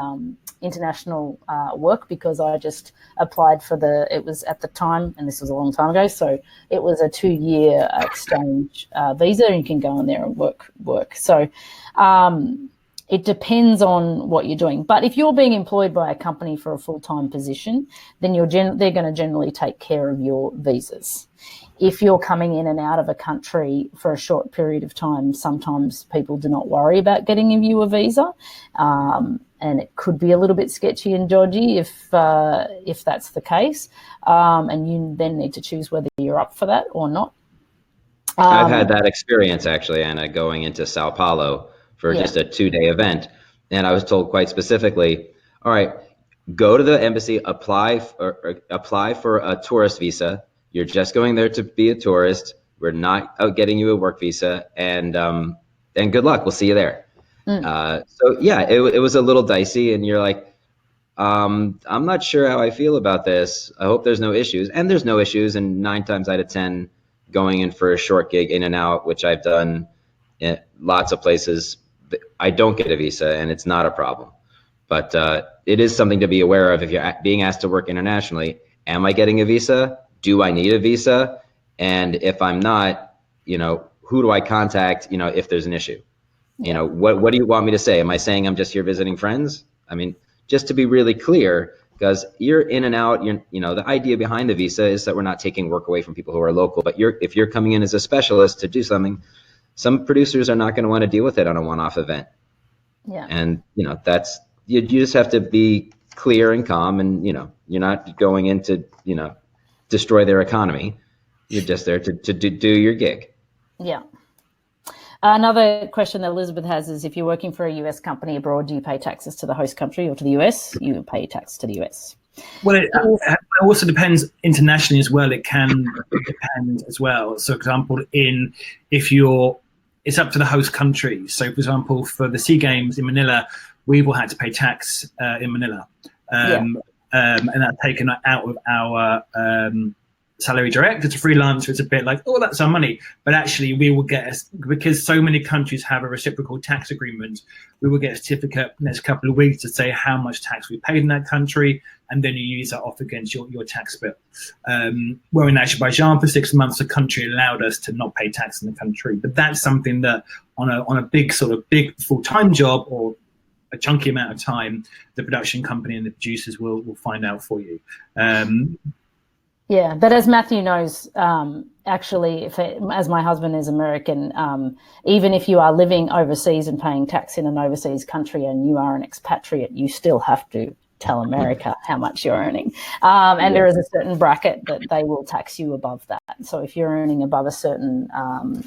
international work, because I just applied for it was at the time, and this was a long time ago, so it was a 2-year exchange visa, and you can go in there and work. So it depends on what you're doing. But if you're being employed by a company for a full-time position, then they're going to generally take care of your visas. If you're coming in and out of a country for a short period of time, sometimes people do not worry about getting you a visa. And it could be a little bit sketchy and dodgy if that's the case. And you then need to choose whether you're up for that or not. I've had that experience, actually, Anna, going into Sao Paulo for just a 2-day event. And I was told quite specifically, all right, go to the embassy, apply for a tourist visa. You're just going there to be a tourist. We're not out getting you a work visa, and good luck. We'll see you there. So yeah, it was a little dicey, and you're like, I'm not sure how I feel about this. I hope there's no issues, and there's no issues. And 9 times out of 10, going in for a short gig in and out, which I've done in lots of places, I don't get a visa, and it's not a problem. But it is something to be aware of if you're being asked to work internationally. Am I getting a visa? Do I need a visa? And if I'm not, who do I contact, if there's an issue? What do you want me to say? Am I saying I'm just here visiting friends? I mean, just to be really clear, because you're in and out, the idea behind the visa is that we're not taking work away from people who are local, but if you're coming in as a specialist to do something, some producers are not going to want to deal with it on a one-off event. Yeah. And, that's, you just have to be clear and calm, and, you're not going in to, destroy their economy. You're just there to do your gig. Yeah. Another question that Elizabeth has is, if you're working for a US company abroad, do you pay taxes to the host country or to the US? You pay tax to the US. Well, it also depends internationally as well. It can depend as well. So, for example, it's up to the host country. So, for example, for the SEA Games in Manila, we will have to pay tax in Manila. And that's taken out of our salary direct. It's a freelancer. It's a bit like, oh, that's our money. But actually, we will get, because so many countries have a reciprocal tax agreement, we will get a certificate next couple of weeks to say how much tax we paid in that country, and then you use that off against your tax bill. Where in Azerbaijan for 6 months, the country allowed us to not pay tax in the country. But that's something that on a big full-time job or a chunky amount of time, the production company and the producers will find out for you. Yeah, but as Matthew knows, actually, as my husband is American, even if you are living overseas and paying tax in an overseas country and you are an expatriate, you still have to tell America how much you're earning. And there is a certain bracket that they will tax you above that. So if you're earning above a certain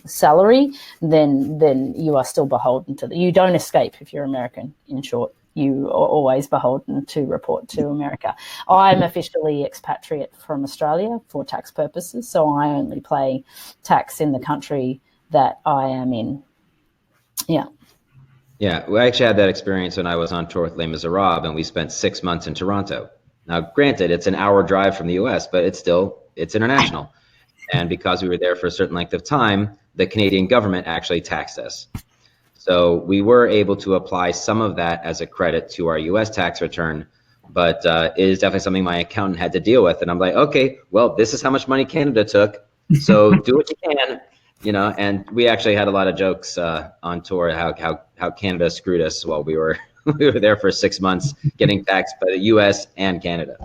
salary, then you are still beholden to that. You don't escape if you're American, in short. you are always beholden to report to America. I'm officially expatriate from Australia for tax purposes, so I only pay tax in the country that I am in. Yeah. Yeah, we actually had that experience when I was on tour with Les Miserables, and we spent 6 months in Toronto. Now, granted, it's an hour drive from the US, but it's international. And because we were there for a certain length of time, the Canadian government actually taxed us. So we were able to apply some of that as a credit to our US tax return, but it is definitely something my accountant had to deal with. And I'm like, okay, well, this is how much money Canada took, so do what you can, and we actually had a lot of jokes on tour how Canada screwed us while we were there for 6 months getting taxed by the US and Canada.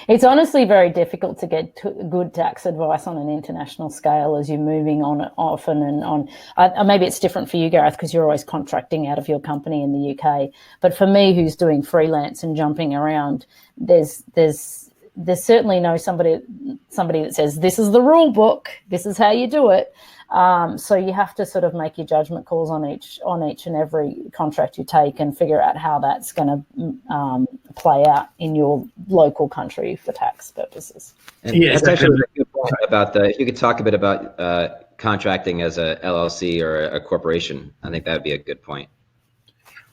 It's honestly very difficult to get good tax advice on an international scale as you're moving on often and on. Maybe it's different for you, Gareth, because you're always contracting out of your company in the UK. But for me, who's doing freelance and jumping around, there's certainly no somebody that says this is the rule book, this is how you do it. So you have to sort of make your judgment calls on each and every contract you take and figure out how that's going to play out in your local country for tax purposes. And yeah, that's actually a good point about if you could talk a bit about contracting as a LLC or a corporation. I think that would be a good point.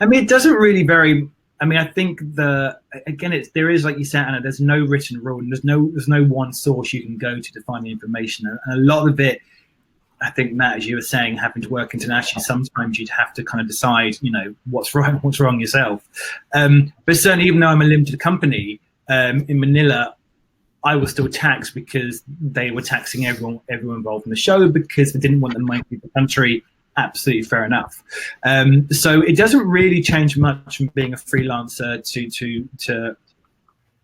I mean, it doesn't really vary. I mean, I think there is, like you said, Anna, there's no written rule, and there's no one source you can go to find the information, and a lot of it, I think, Matt, as you were saying, having to work internationally, sometimes you'd have to kind of decide, what's right, what's wrong yourself. But certainly, even though I'm a limited company in Manila, I was still taxed because they were taxing everyone involved in the show because they didn't want the money to leave the country. Absolutely fair enough. So it doesn't really change much from being a freelancer to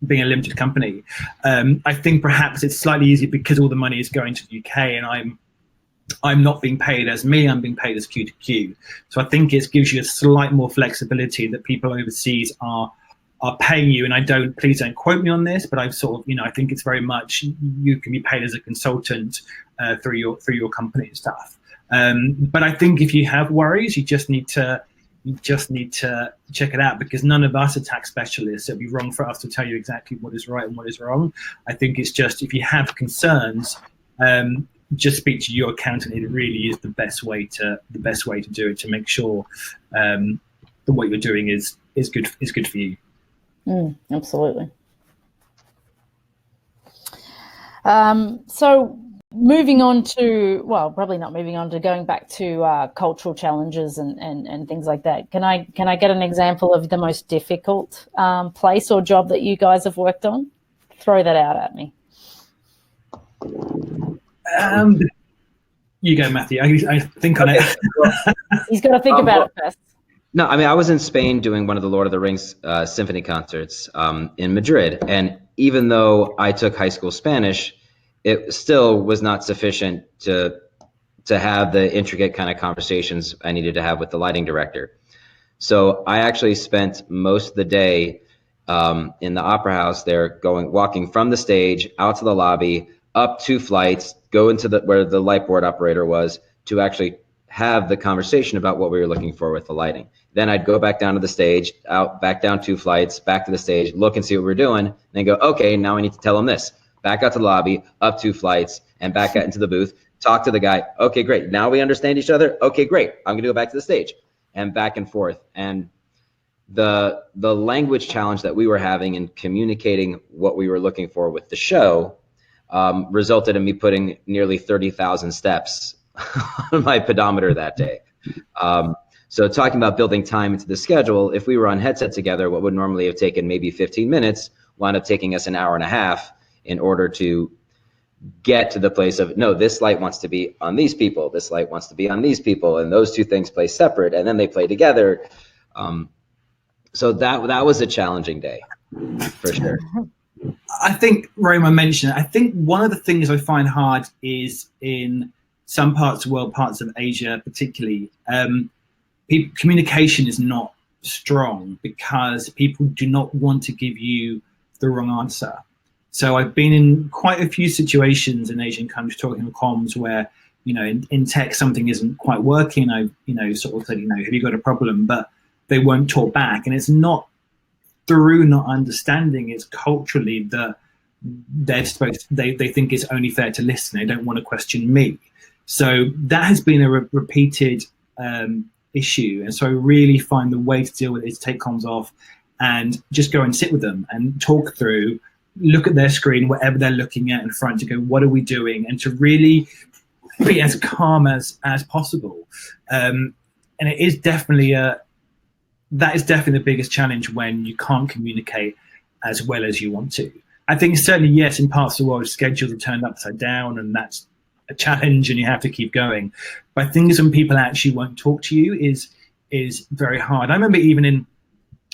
being a limited company. I think perhaps it's slightly easier because all the money is going to the UK and I'm not being paid as me, I'm being paid as Q to Q. So I think it gives you a slight more flexibility that people overseas are paying you. And please don't quote me on this, but I've sort of, I think it's very much you can be paid as a consultant through your company and stuff. But I think if you have worries, you just need to check it out, because none of us are tax specialists. It'd be wrong for us to tell you exactly what is right and what is wrong. I think it's just, if you have concerns, just speak to your accountant. It really is the best way to do it, to make sure that what you're doing is good for you. Absolutely. So moving on to, probably not moving on to, going back to cultural challenges and things like that. Can I get an example of the most difficult place or job that you guys have worked on? Throw that out at me. You go, Matthew. I think on it. He's got to think about it first. No, I mean, I was in Spain doing one of the Lord of the Rings symphony concerts in Madrid. And even though I took high school Spanish, it still was not sufficient to have the intricate kind of conversations I needed to have with the lighting director. So I actually spent most of the day in the opera house there, walking from the stage out to the lobby, up 2 flights, go into where the light board operator was, to actually have the conversation about what we were looking for with the lighting. Then I'd go back down to the stage, back down 2 flights, back to the stage, look and see what we're doing, and then go, okay, now I need to tell them this. Back out to the lobby, up 2 flights, and back out into the booth, talk to the guy. Okay, great. Now we understand each other. Okay, great. I'm going to go back to the stage, and back and forth. And the language challenge that we were having in communicating what we were looking for with the show resulted in me putting nearly 30,000 steps on my pedometer that day. So talking about building time into the schedule, if we were on headset together, what would normally have taken maybe 15 minutes wound up taking us an hour and a half in order to get to the place of, no, this light wants to be on these people, this light wants to be on these people, and those 2 things play separate, and then they play together. So that was a challenging day, for sure. I think Roma mentioned it. I think one of the things I find hard is in some parts of the world, parts of Asia particularly, communication is not strong because people do not want to give you the wrong answer. So I've been in quite a few situations in Asian countries talking to comms where, in tech something isn't quite working. I've, sort of said, have you got a problem? But they won't talk back. And it's not through not understanding, it's culturally that they think it's only fair to listen. They don't want to question me. So that has been a repeated issue. And so I really find the way to deal with it is take comms off and just go and sit with them and talk through, look at their screen, whatever they're looking at in front, to go, what are we doing? And to really be as calm as possible. And it is definitely that is definitely the biggest challenge when you can't communicate as well as you want to. I think certainly, yes, in parts of the world, schedules are turned upside down, and that's a challenge, and you have to keep going. But I think when people actually won't talk to you is very hard. I remember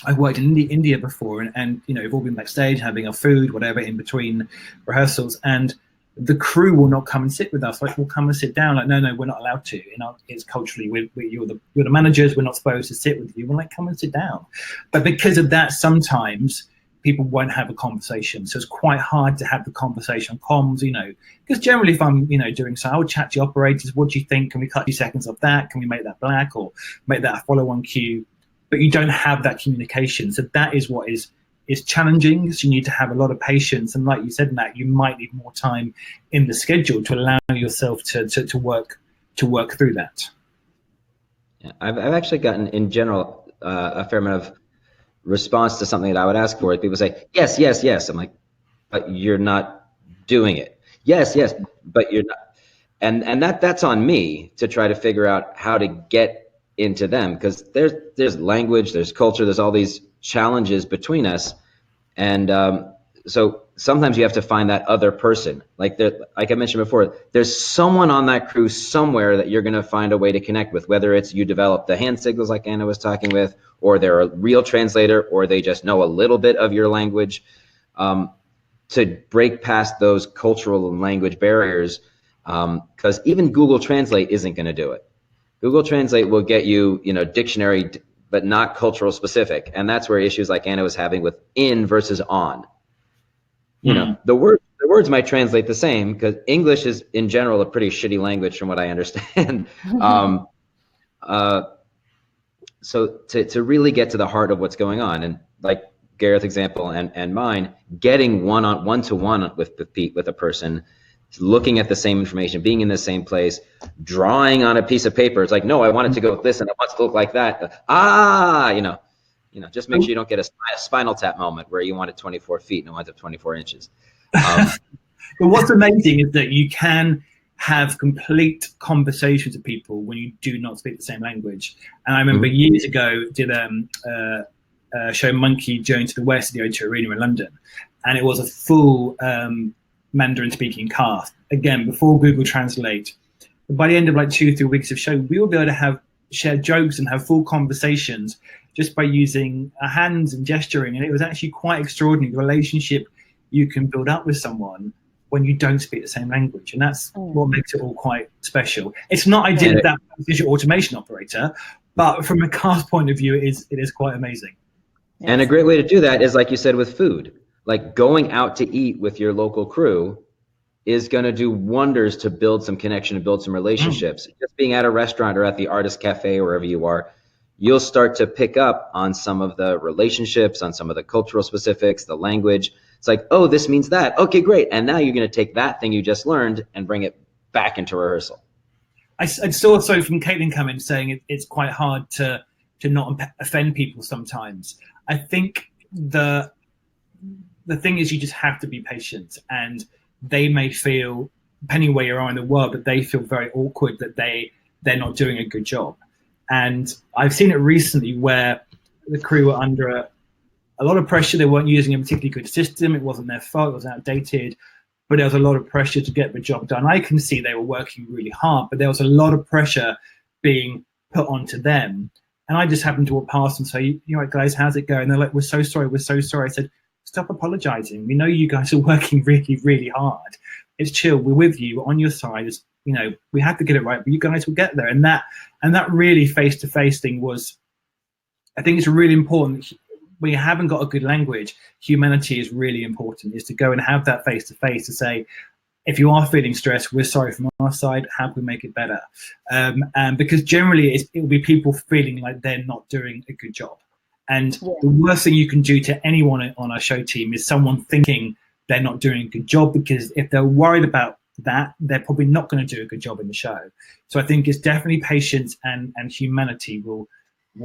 I worked in India before, and you know, we've all been backstage having our food, whatever, in between rehearsals, and the crew will not come and sit with us. Like, we'll come and sit down. Like, no, we're not allowed to. You know, it's culturally, you're the managers. We're not supposed to sit with you. We're like, come and sit down. But because of that, sometimes people won't have a conversation. So it's quite hard to have the conversation on comms, you know, because generally if I'm, you know, doing so, I'll chat to the operators. What do you think? Can we cut 2 seconds off that? Can we make that black or make that a follow-on cue? But you don't have that communication. So that is what is challenging. So you need to have a lot of patience. And like you said, Matt, you might need more time in the schedule to allow yourself to work through that. Yeah, I've actually gotten, in general, a fair amount of response to something that I would ask for. People say, yes, yes, yes. I'm like, but you're not doing it. Yes, yes, but you're not. And that's on me to try to figure out how to get into them, because there's language, there's culture, there's all these challenges between us. And so sometimes you have to find that other person. Like I mentioned before, there's someone on that crew somewhere that you're going to find a way to connect with, whether it's you develop the hand signals like Anna was talking with, or they're a real translator, or they just know a little bit of your language, to break past those cultural and language barriers. Because even Google Translate isn't going to do it. Google Translate will get you, you know, dictionary, but not cultural specific. And that's where issues like Anna was having with in versus on. You know, the words might translate the same, because English is in general a pretty shitty language from what I understand. So to really get to the heart of what's going on, and like Gareth's example and mine, getting one-to-one with a person, looking at the same information, being in the same place, drawing on a piece of paper. It's like, no, I want it to go with this, and I want it to look like that. You know, just make sure you don't get a Spinal Tap moment where you want it 24 feet and it winds up 24 inches. But what's amazing is that you can have complete conversations with people when you do not speak the same language. And I remember years ago did a show Monkey Journey to the West at the O2 Arena in London, and it was a full Mandarin speaking cast, again before Google Translate. But by the end of like 2-3 weeks of show, we will be able to share jokes and have full conversations just by using our hands and gesturing. And it was actually quite extraordinary, the relationship you can build up with someone when you don't speak the same language. And that's what makes it all quite special. It's not ideal that visual automation operator, but from a cast point of view, it is quite amazing. Yes. And a great way to do that is, like you said, with food. Like going out to eat with your local crew is going to do wonders to build some connection and build some relationships. Just being at a restaurant or at the artist cafe, wherever you are, you'll start to pick up on some of the relationships, on some of the cultural specifics, the language. It's like, oh, this means that. Okay, great. And now you're going to take that thing you just learned and bring it back into rehearsal. I saw so from Caitlin coming saying it's quite hard to not offend people sometimes. I think the thing is, you just have to be patient, and they may feel, depending where you are in the world, but they feel very awkward that they're not doing a good job. And I've seen it recently where the crew were under a lot of pressure. They weren't using a particularly good system. It wasn't their fault. It was outdated, but there was a lot of pressure to get the job done. I can see they were working really hard, but there was a lot of pressure being put onto them. And I just happened to walk past and say, you know what, guys, how's it going? And they're like, we're so sorry. I said, stop apologizing. We know you guys are working really, really hard. It's chill. We're with you. We're on your side. It's, you know, we have to get it right, but you guys will get there. And that really face-to-face thing was, I think it's really important. When you haven't got a good language, humanity is really important, is to go and have that face-to-face to say, if you are feeling stressed, we're sorry from our side. How can we make it better? And because generally it will be people feeling like they're not doing a good job. And the worst thing you can do to anyone on our show team is someone thinking they're not doing a good job, because if they're worried about that, they're probably not going to do a good job in the show. So I think it's definitely patience and humanity will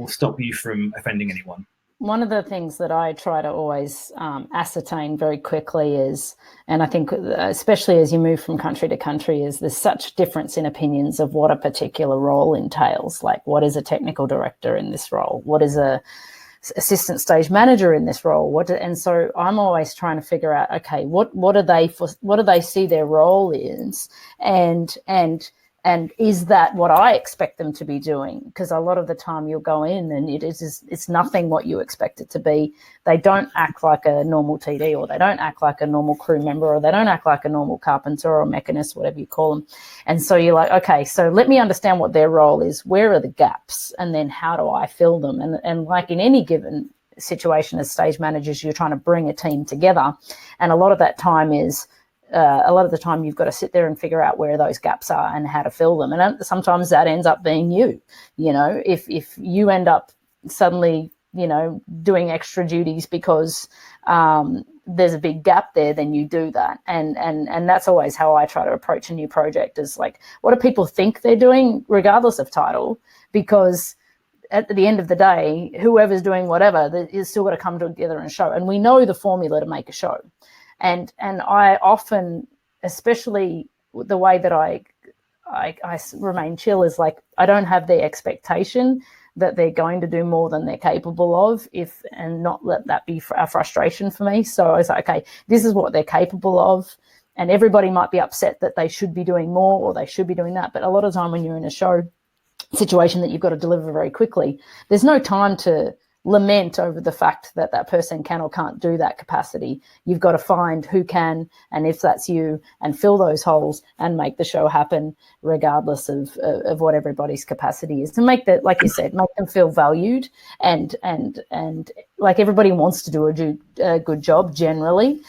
stop you from offending anyone. One of the things that I try to always ascertain very quickly is, and I think especially as you move from country to country, is there's such difference in opinions of what a particular role entails. Like, what is a technical director in this role? What is a assistant stage manager in this role? And so I'm always trying to figure out, okay, what do they see their role is, and is that what I expect them to be doing? Because a lot of the time you'll go in and it's nothing what you expect it to be. They don't act like a normal TD, or they don't act like a normal crew member, or they don't act like a normal carpenter or mechanist, whatever you call them. And so you're like, okay, so let me understand what their role is. Where are the gaps? And then how do I fill them? And like in any given situation as stage managers, you're trying to bring a team together. And a lot of that time is, a lot of the time you've got to sit there and figure out where those gaps are and how to fill them. And sometimes that ends up being you. If you end up suddenly, doing extra duties because there's a big gap there, then you do that. And that's always how I try to approach a new project, is like, what do people think they're doing regardless of title? Because at the end of the day, whoever's doing whatever is still got to come together and show. And we know the formula to make a show. And I often, especially the way that I remain chill, is like, I don't have the expectation that they're going to do more than they're capable of, and not let that be a frustration for me. So I was like, okay, this is what they're capable of. And everybody might be upset that they should be doing more or they should be doing that. But a lot of time when you're in a show situation that you've got to deliver very quickly, there's no time to lament over the fact that that person can or can't do that capacity. You've got to find who can, and if that's you, and fill those holes and make the show happen regardless of what everybody's capacity is, to make that, like you said, make them feel valued, and like everybody wants to do a good job generally,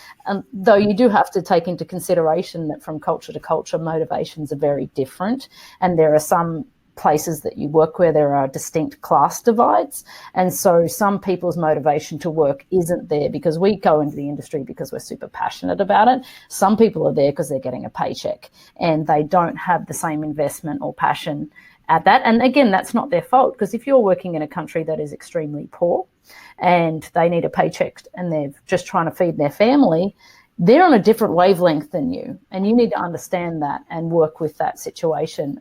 though you do have to take into consideration that from culture to culture motivations are very different, and there are some places that you work where there are distinct class divides, and so some people's motivation to work isn't there because we go into the industry because we're super passionate about it. Some people are there because they're getting a paycheck and they don't have the same investment or passion at that. And again, that's not their fault, because if you're working in a country that is extremely poor and they need a paycheck and they're just trying to feed their family, they're on a different wavelength than you, and you need to understand that and work with that situation,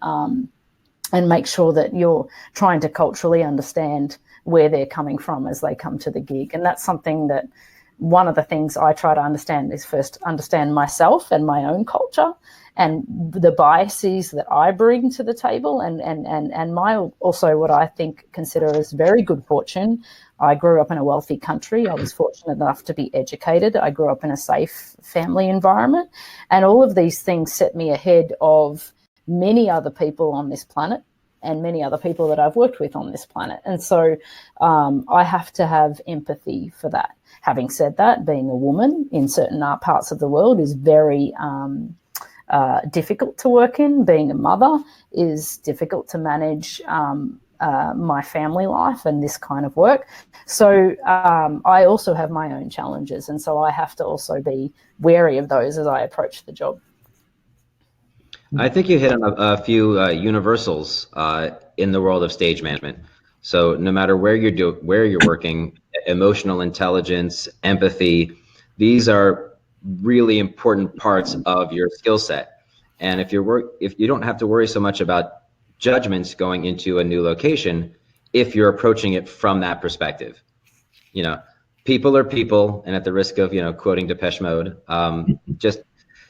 and make sure that you're trying to culturally understand where they're coming from as they come to the gig. And that's something that, one of the things I try to understand is first understand myself and my own culture and the biases that I bring to the table, and my also what I consider as very good fortune. I grew up in a wealthy country. I was fortunate enough to be educated. I grew up in a safe family environment, and all of these things set me ahead of many other people on this planet and many other people that I've worked with on this planet. And so I have to have empathy for that. Having said that, being a woman in certain parts of the world is very difficult to work in. Being a mother is difficult to manage my family life and this kind of work. So I also have my own challenges, and so I have to also be wary of those as I approach the job. I think you hit on a few universals in the world of stage management. So no matter where you're working, emotional intelligence, empathy, these are really important parts of your skill set. And if you don't have to worry so much about judgments going into a new location, if you're approaching it from that perspective, people are people, and at the risk of quoting Depeche Mode, just.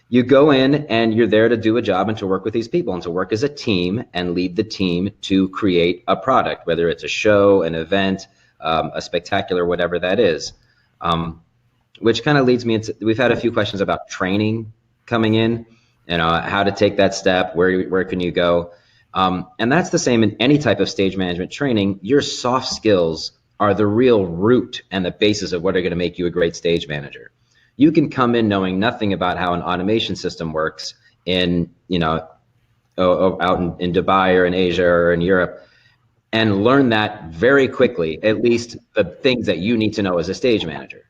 You go in and you're there to do a job and to work with these people and to work as a team and lead the team to create a product, whether it's a show, an event, a spectacular, whatever that is. Which kind of leads me into, we've had a few questions about training coming in, how to take that step, where can you go? And that's the same in any type of stage management training. Your soft skills are the real root and the basis of what are going to make you a great stage manager. You can come in knowing nothing about how an automation system works in, out in Dubai or in Asia or in Europe, and learn that very quickly, at least the things that you need to know as a stage manager.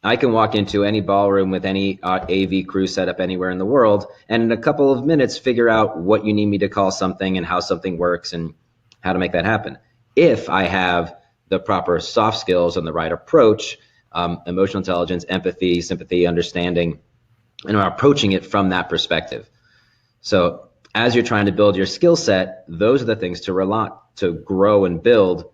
I can walk into any ballroom with any AV crew set up anywhere in the world, and in a couple of minutes figure out what you need me to call something and how something works and how to make that happen. If I have the proper soft skills and the right approach, emotional intelligence, empathy, sympathy, understanding, and I'm approaching it from that perspective. So as you're trying to build your skill set, those are the things to grow and build.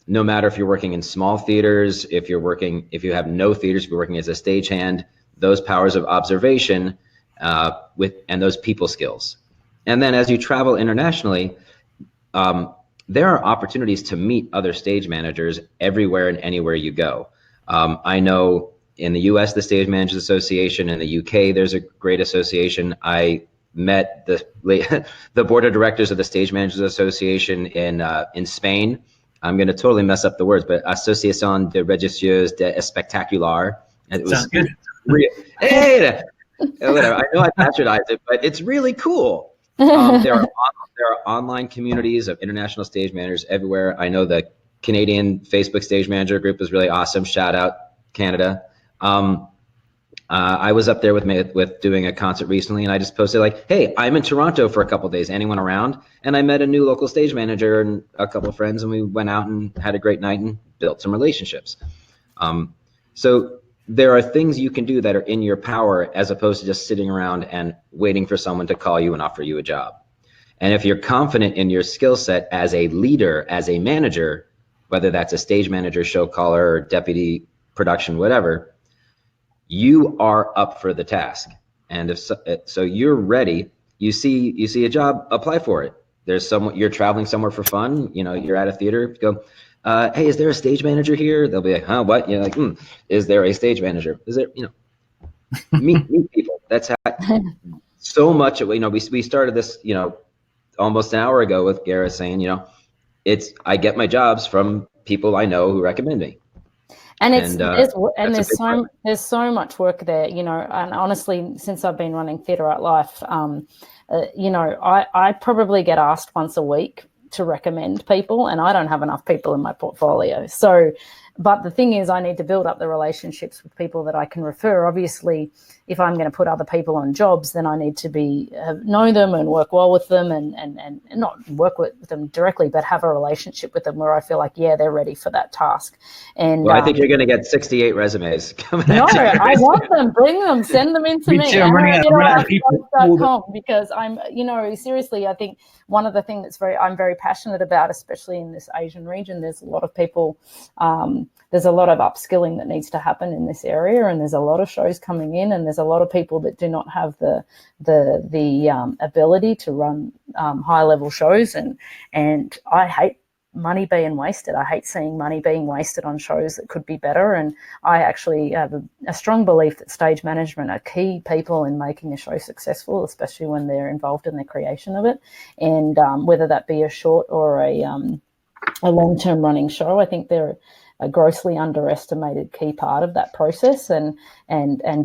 No matter if you're working in small theaters, if you have no theaters, if you're working as a stagehand, those powers of observation and those people skills. And then as you travel internationally, there are opportunities to meet other stage managers everywhere and anywhere you go. I know in the US, the Stage Managers Association, in the UK, there's a great association. I met the board of directors of the Stage Managers Association in Spain. I'm going to totally mess up the words, but Association de Regisseurs de Espectacular. It was good. Hey, whatever. I know I bastardized it, but it's really cool. There are online communities of international stage managers everywhere. I know the Canadian Facebook stage manager group is really awesome. Shout out Canada. I was up there with doing a concert recently, and I just posted like, hey, I'm in Toronto for a couple of days. Anyone around? And I met a new local stage manager and a couple of friends, and we went out and had a great night and built some relationships. So there are things you can do that are in your power as opposed to just sitting around and waiting for someone to call you and offer you a job. And if you're confident in your skill set as a leader, as a manager, whether that's a stage manager, show caller, or deputy production, whatever, you are up for the task. And if so you're ready, you see a job, apply for it. You're traveling somewhere for fun, you're at a theater, go, hey, is there a stage manager here? They'll be like, huh, what? You're like, is there a stage manager? Is there, meet people. That's how so much of, we started this, almost an hour ago with Gareth saying, I get my jobs from people I know who recommend me. And there's so much work there, and honestly, since I've been running Theatre Art Life, I probably get asked once a week to recommend people, and I don't have enough people in my portfolio. So, but the thing is, I need to build up the relationships with people that I can refer. Obviously, if I'm going to put other people on jobs, then I need to know them and work well with them and not work with them directly, but have a relationship with them where I feel like, yeah, they're ready for that task. And I think you're going to get 68 resumes coming at you. I want them. Bring them. Send them in to me. I'm running out of people. Because I'm, seriously, I think one of the things I'm very passionate about, especially in this Asian region, there's a lot of people, there's a lot of upskilling that needs to happen in this area, and there's a lot of shows coming in, and there's a lot of people that do not have the ability to run high level shows, and I hate money being wasted. I hate seeing money being wasted on shows that could be better, and I actually have a strong belief that stage management are key people in making a show successful, especially when they're involved in the creation of it, and whether that be a short or a long-term running show. I think they're a grossly underestimated key part of that process, and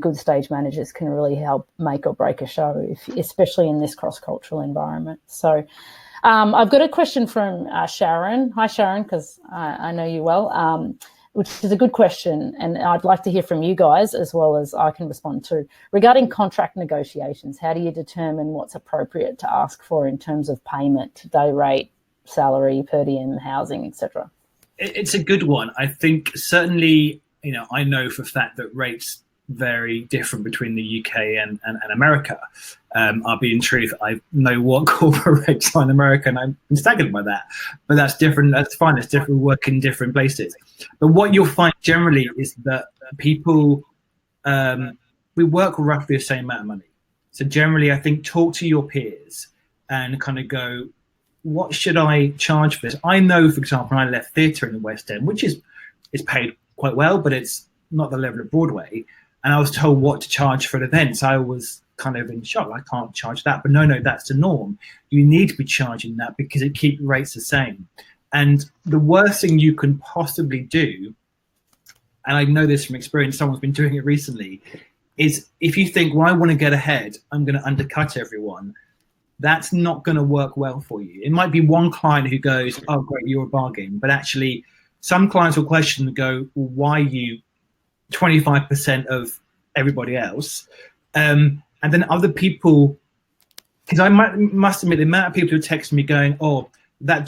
good stage managers can really help make or break a show, especially in this cross-cultural environment. So I've got a question from Sharon. Hi, Sharon, because I know you well, which is a good question, and I'd like to hear from you guys as well as I can respond to. Regarding contract negotiations, how do you determine what's appropriate to ask for in terms of payment, day rate, salary, per diem, housing, etc.? It's a good one. I think certainly, I know for a fact that rates very different between the UK and America. I'll be in truth, I know what corporate rates are in America, and I'm staggered by that. But that's different. That's fine. It's different. We work in different places. But what you'll find generally is that people, we work roughly the same amount of money. So generally, I think talk to your peers and kind of go, what should I charge for this? I know, for example, when I left theatre in the West End, which is paid quite well, but it's not the level of Broadway. And I was told what to charge for an event. I was kind of in shock. I can't charge that. But no, that's the norm. You need to be charging that because it keeps rates the same. And the worst thing you can possibly do, and I know this from experience, someone's been doing it recently, is if you think, well, I want to get ahead, I'm going to undercut everyone. That's not going to work well for you. It might be one client who goes, oh, great, you're a bargain. But actually, some clients will question and go, well, why are you 25% of everybody else? And then other people, because I must admit, the amount of people who text me going, oh, there's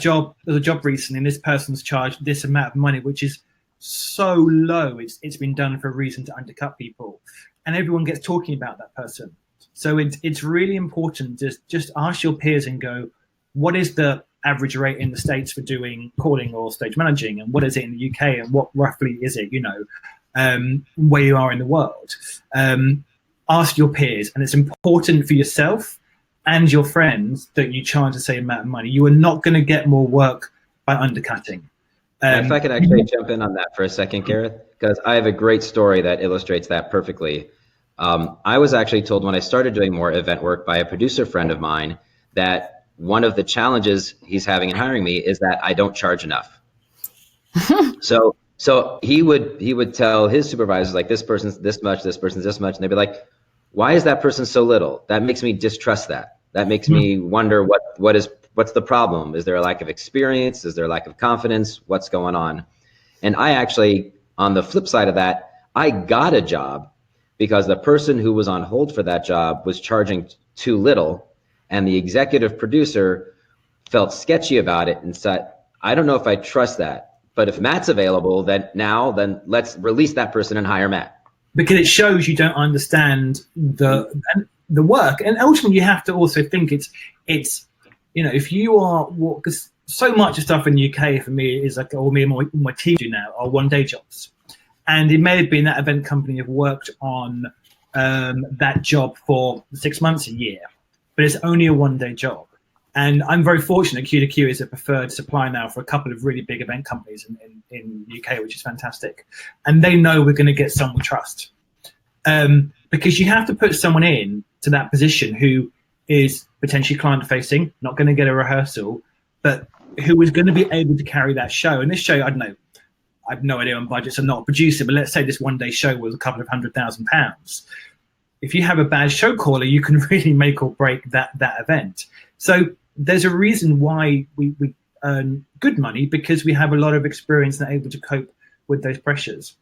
a job recently, and this person's charged this amount of money, which is so low. It's been done for a reason to undercut people. And everyone gets talking about that person. So it's really important to just ask your peers and go, what is the average rate in the States for doing calling or stage managing? And what is it in the UK? And what roughly is it, where you are in the world? Ask your peers. And it's important for yourself and your friends that you charge the same amount of money. You are not going to get more work by undercutting. If I could actually jump in on that for a second, Gareth, because I have a great story that illustrates that perfectly. I was actually told when I started doing more event work by a producer friend of mine that one of the challenges he's having in hiring me is that I don't charge enough. So he would tell his supervisors, like, this person's this much, this person's this much, and they'd be like, why is that person so little? That makes me distrust that. That makes me wonder what's the problem? Is there a lack of experience? Is there a lack of confidence? What's going on? And I actually, on the flip side of that, I got a job because the person who was on hold for that job was charging too little, and the executive producer felt sketchy about it and said, I don't know if I trust that, but if Matt's available, then let's release that person and hire Matt. Because it shows you don't understand the work. And ultimately you have to also think it's if you are, because so much of stuff in the UK for me is like, or me and my team do now, are one-day jobs. And it may have been that event company have worked on that job for 6 months, a year, but it's only a one-day job. And I'm very fortunate Q2Q is a preferred supplier now for a couple of really big event companies in the UK, which is fantastic. And they know we're going to get someone we trust. Because you have to put someone in to that position who is potentially client-facing, not going to get a rehearsal, but who is going to be able to carry that show. And this show, I don't know, I have no idea on budgets. I'm not a producer, but let's say this one-day show was a couple of £100,000. If you have a bad show caller, you can really make or break that event. So there's a reason why we earn good money, because we have a lot of experience and are able to cope with those pressures.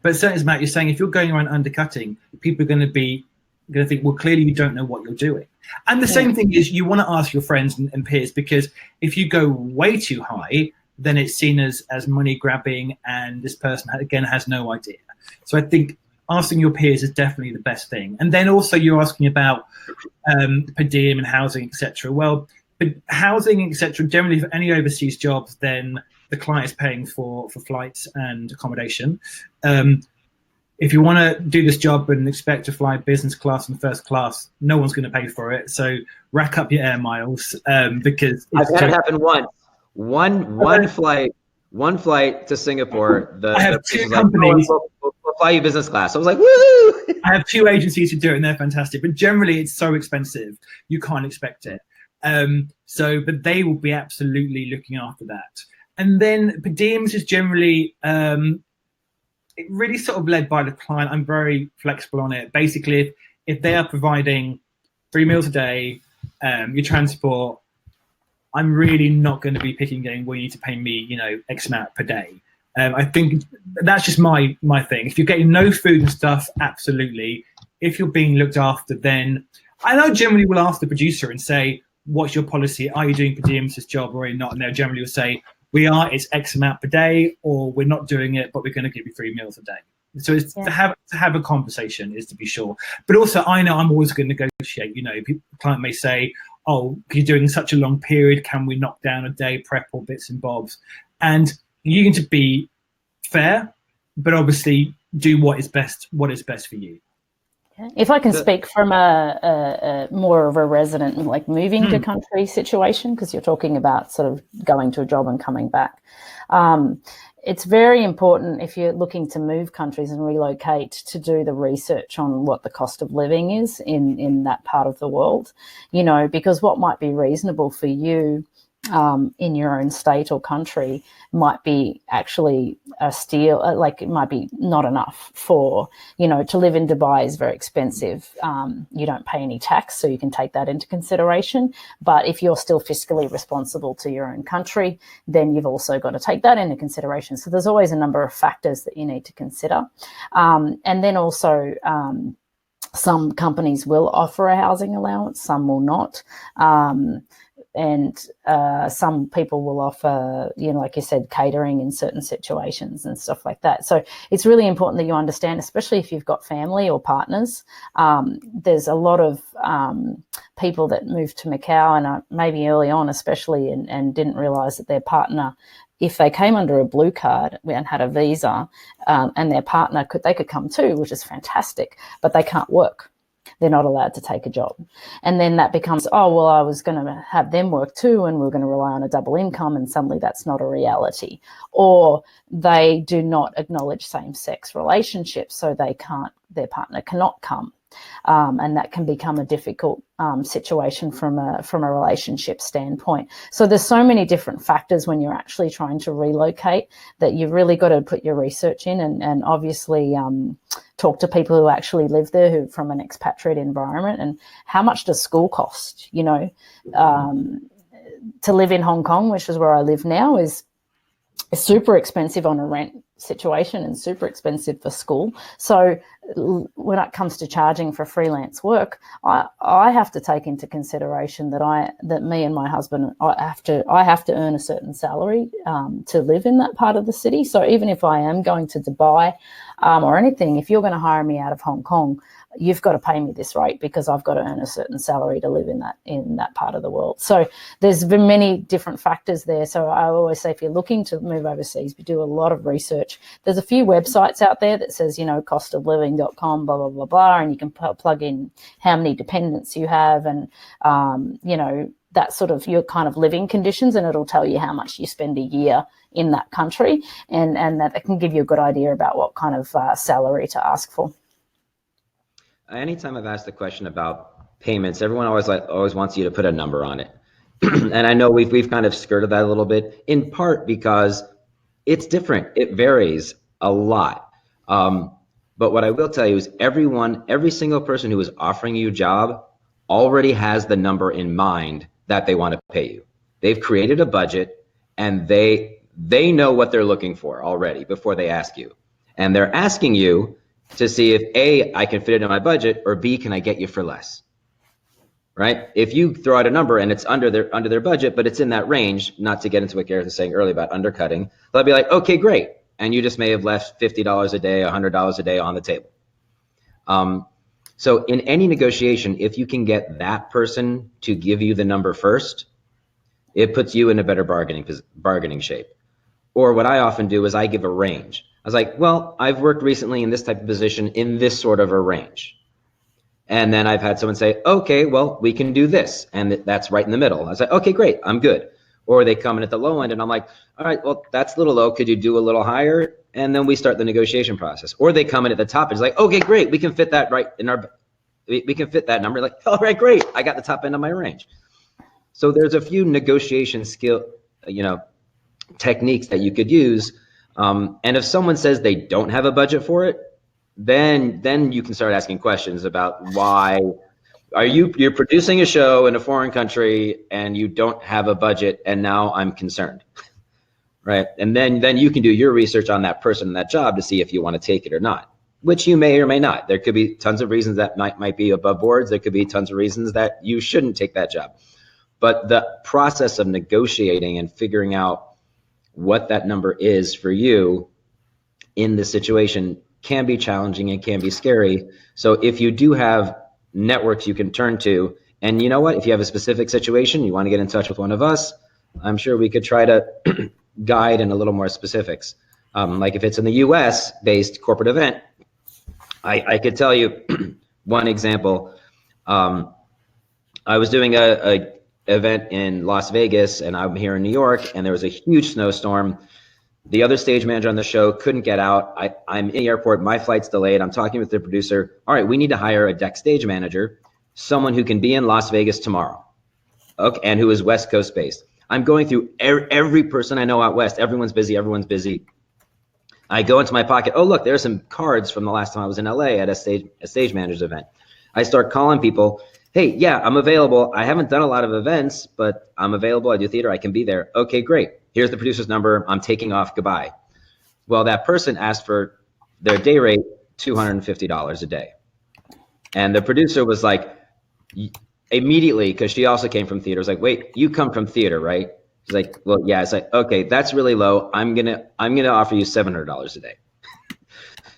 But certainly, as Matt, you're saying, if you're going around undercutting, people are going to think, well, clearly you don't know what you're doing. And the same thing is, you want to ask your friends and peers, because if you go way too high, then it's seen as money grabbing, and this person again has no idea. So I think asking your peers is definitely the best thing. And then also you're asking about per diem and housing, etc. Well, housing, etc. Generally for any overseas jobs, then the client is paying for flights and accommodation. If you want to do this job and expect to fly business class and first class, no one's going to pay for it. So rack up your air miles, because I've had it happen once. One flight to Singapore. I have two companies. Like, we'll fly you business class. I was like, woo! I have two agencies who do it, and they're fantastic. But generally, it's so expensive, you can't expect it. But they will be absolutely looking after that. And then per diems is generally it really sort of led by the client. I'm very flexible on it. Basically, if they are providing 3 meals a day, your transport, I'm really not going to be picking game, well, you need to pay me, X amount per day. I think that's just my thing. If you're getting no food and stuff, absolutely. If you're being looked after, then I know generally will ask the producer and say, what's your policy? Are you doing per diems this job or are you not? And they'll generally will say, it's X amount per day, or we're not doing it, but we're going to give you 3 meals a day. So it's to have a conversation is to be sure. But also I know I'm always going to negotiate. The client may say, oh, you're doing such a long period, can we knock down a day prep or bits and bobs? And you need to be fair, but obviously do what is best for you. If I can speak from a more of a resident, like moving to country situation, because you're talking about sort of going to a job and coming back. It's very important if you're looking to move countries and relocate to do the research on what the cost of living is in that part of the world, because what might be reasonable for you in your own state or country might be actually a steal, like it might be not enough for, to live in Dubai is very expensive. You don't pay any tax, so you can take that into consideration. But if you're still fiscally responsible to your own country, then you've also got to take that into consideration. So there's always a number of factors that you need to consider. And then also, some companies will offer a housing allowance, some will not. And some people will offer, like you said, catering in certain situations and stuff like that. So it's really important that you understand, especially if you've got family or partners. There's a lot of people that moved to Macau and maybe early on especially and didn't realise that their partner, if they came under a blue card and had a visa and their partner they could come too, which is fantastic, but they can't work. They're not allowed to take a job. And then that becomes, I was going to have them work too, and we're going to rely on a double income, and suddenly that's not a reality. Or they do not acknowledge same-sex relationships, so their partner cannot come. And that can become a difficult situation from a relationship standpoint. So there's so many different factors when you're actually trying to relocate that you've really got to put your research in and obviously talk to people who actually live there, who from an expatriate environment, and how much does school cost? To live in Hong Kong, which is where I live now, is super expensive on a rent situation and super expensive for school. So when it comes to charging for freelance work, I have to take into consideration that me and my husband, I have to earn a certain salary to live in that part of the city. So even if I am going to Dubai or anything, if you're going to hire me out of Hong Kong, you've got to pay me this rate because I've got to earn a certain salary to live in that part of the world. So there's been many different factors there. So I always say, if you're looking to move overseas, we do a lot of research. There's a few websites out there that says, costofliving.com, blah, blah, blah, blah, and you can plug in how many dependents you have and, that sort of your kind of living conditions, and it'll tell you how much you spend a year in that country, and that can give you a good idea about what kind of salary to ask for. Anytime I've asked a question about payments, everyone always wants you to put a number on it. And I know we've kind of skirted that a little bit, in part because it's different. It varies a lot. But what I will tell you is every single person who is offering you a job already has the number in mind that they want to pay you. They've created a budget and they know what they're looking for already before they ask you. And they're asking you to see if A, I can fit it in my budget, or B, can I get you for less, right? If you throw out a number and it's under their budget, but it's in that range, not to get into what Gareth was saying earlier about undercutting, they'll be like, okay, great. And you just may have left $50 a day, $100 a day on the table. So in any negotiation, if you can get that person to give you the number first, it puts you in a better bargaining shape. Or what I often do is I give a range. I was like, well, I've worked recently in this type of position in this sort of a range. And then I've had someone say, okay, well, we can do this. And that's right in the middle. I was like, okay, great, I'm good. Or they come in at the low end and I'm like, all right, well, that's a little low. Could you do a little higher? And then we start the negotiation process. Or they come in at the top and it's like, okay, great, we can fit that right in we can fit that number. Like, all right, great, I got the top end of my range. So there's a few negotiation techniques that you could use. And if someone says they don't have a budget for it, then you can start asking questions about why you're producing a show in a foreign country and you don't have a budget, and now I'm concerned, right? And then you can do your research on that person and that job to see if you want to take it or not, which you may or may not. There could be tons of reasons that might be above boards. There could be tons of reasons that you shouldn't take that job. But the process of negotiating and figuring out what that number is for you in this situation can be challenging and can be scary. So if you do have networks you can turn to, and you know what, if you have a specific situation, you want to get in touch with one of us, I'm sure we could try to guide in a little more specifics. Like if it's in the US based corporate event, I could tell you one example. I was doing a event in Las Vegas and I'm here in New York, and there was a huge snowstorm. The other stage manager on the show couldn't get out. I'm in the airport, my flight's delayed. I'm talking with the producer. All right, we need to hire a deck stage manager, someone who can be in Las Vegas tomorrow, okay, and who is West Coast based. I'm going through every person I know out west. Everyone's busy. I go into my pocket. Oh, look, there's some cards from the last time I was in LA at a stage manager's event. I start calling people. Hey, yeah, I'm available. I haven't done a lot of events, but I'm available. I do theater. I can be there. Okay, great. Here's the producer's number. I'm taking off. Goodbye. Well, that person asked for their day rate, $250 a day. And the producer was like, immediately, because she also came from theater, was like, wait, you come from theater, right? She's like, well, yeah. It's like, okay, that's really low. I'm gonna offer you $700 a day.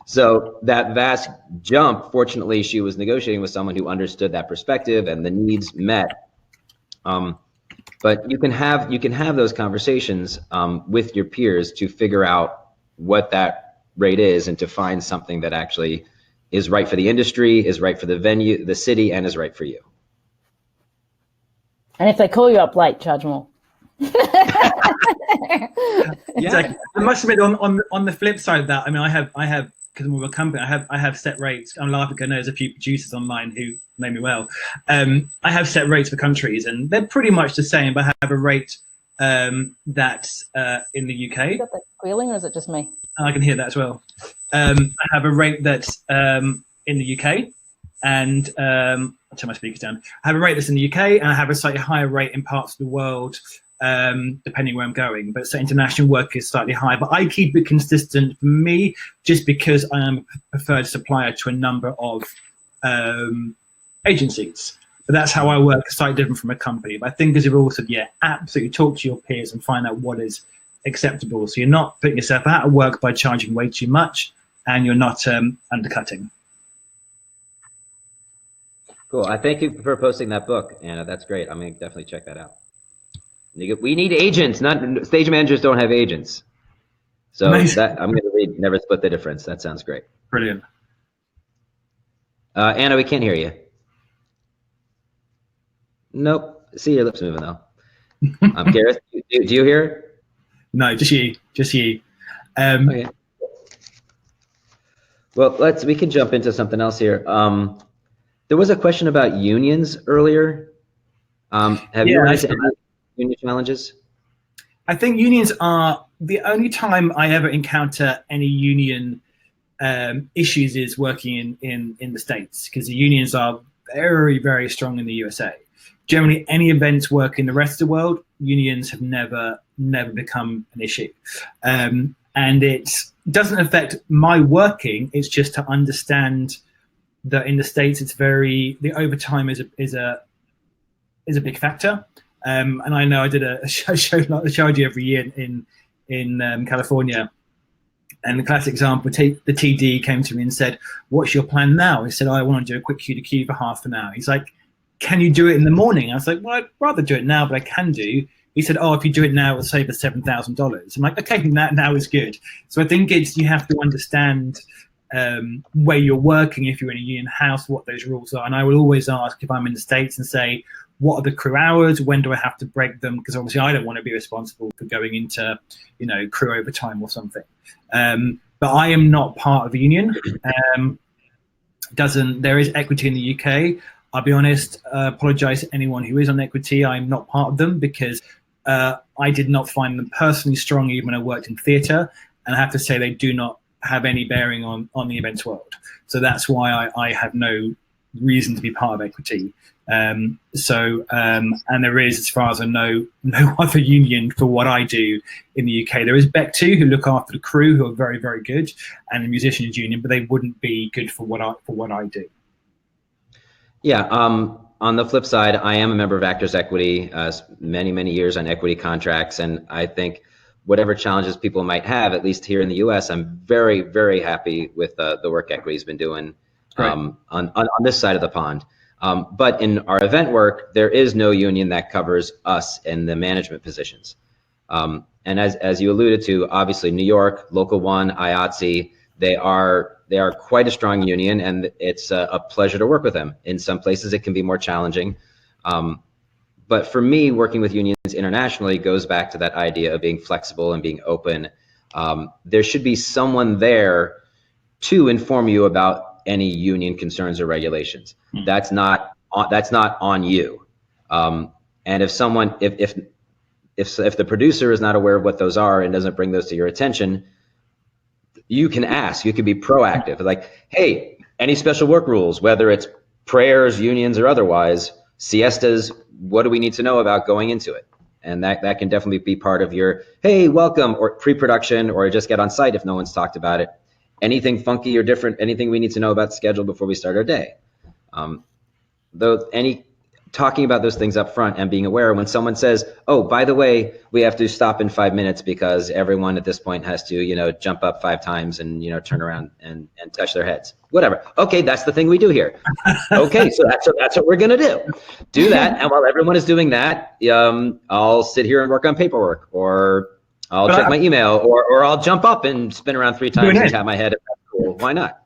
So that vast jump, fortunately, she was negotiating with someone who understood that perspective and the needs met. But you can have those conversations with your peers to figure out what that rate is and to find something that actually is right for the industry, is right for the venue, the city, and is right for you. And if they call you up late, charge more. Yeah, I must admit, on the flip side of that, I mean, I have because I'm with a company, I have set rates. I'm laughing because I know there's a few producers online who know me well. I have set rates for countries, and they're pretty much the same. But I have a rate that's in the UK. You got that squealing, or is it just me? I can hear that as well. I have a rate that's in the UK, and I'll turn my speakers down. I have a rate that's in the UK, and I have a slightly higher rate in parts of the world, depending where I'm going. But so international work is slightly higher. But I keep it consistent for me, just because I am a preferred supplier to a number of agencies. But that's how I work. It's slightly different from a company. But I think, as you've all said, yeah, absolutely talk to your peers and find out what is acceptable. So you're not putting yourself out of work by charging way too much, and you're not undercutting. Cool. I thank you for posting that book, Anna. That's great. I'm going to definitely check that out. We need agents. Not stage managers don't have agents. So that I'm going to read Never Split the Difference. That sounds great. Brilliant. Anna, we can't hear you. Nope. See your lips moving though. Gareth, do you hear? No, just you. Okay. Well, we can jump into something else here. There was a question about unions earlier. Have you run into any union challenges? I think unions are the only time I ever encounter any union issues is working in the States, because the unions are very, very strong in the USA. Generally, any events work in the rest of the world, unions have never become an issue. And it doesn't affect my working. It's just to understand that in the States, the overtime is a big factor. And I know I did a show like the Chargy every year in California. And the classic example, the TD came to me and said, "What's your plan now?" He said, "I want to do a quick Q to Q for half an hour." He's like, "Can you do it in the morning?" I was like, "Well, I'd rather do it now, but I can do." He said, "Oh, if you do it now, it'll save us $7,000. I'm like, "Okay, now is good." So I think you have to understand where you're working, if you're in a union house, what those rules are. And I will always ask, if I'm in the States, and say, what are the crew hours? When do I have to break them? Because obviously I don't want to be responsible for going into, crew overtime or something. But I am not part of a union. There is equity in the UK. I'll be honest, apologize to anyone who is on equity. I'm not part of them because I did not find them personally strong even when I worked in theatre. And I have to say they do not have any bearing on the events world. So that's why I have no reason to be part of equity. And there is, as far as I know, no other union for what I do in the UK. There is BEC2, who look after the crew, who are very, very good, and the musicians union, but they wouldn't be good for what I do. Yeah. On the flip side, I am a member of Actors Equity, many, many years on equity contracts, and I think whatever challenges people might have, at least here in the US, I'm very, very happy with the work Equity's been doing on this side of the pond. But in our event work, there is no union that covers us in the management positions. And as you alluded to, obviously New York, Local 1, IATSE, they are quite a strong union, and it's a pleasure to work with them. In some places, it can be more challenging. But for me, working with unions internationally goes back to that idea of being flexible and being open. There should be someone there to inform you about any union concerns or regulations. That's not on you. And if if the producer is not aware of what those are and doesn't bring those to your attention, you can ask. You can be proactive. Like, hey, any special work rules, whether it's prayers, unions, or otherwise, siestas, what do we need to know about going into it? And that can definitely be part of your, hey, welcome, or pre-production, or just get on site if no one's talked about it. Anything funky or different, anything we need to know about the schedule before we start our day. Talking about those things up front and being aware when someone says, oh, by the way, we have to stop in 5 minutes because everyone at this point has to, jump up 5 times and, turn around and touch their heads, whatever. Okay, that's the thing we do here. Okay, so that's what we're going to do that. And while everyone is doing that, I'll sit here and work on paperwork, or I'll check my email, or I'll jump up and spin around 3 times and tap my head. Cool. Why not?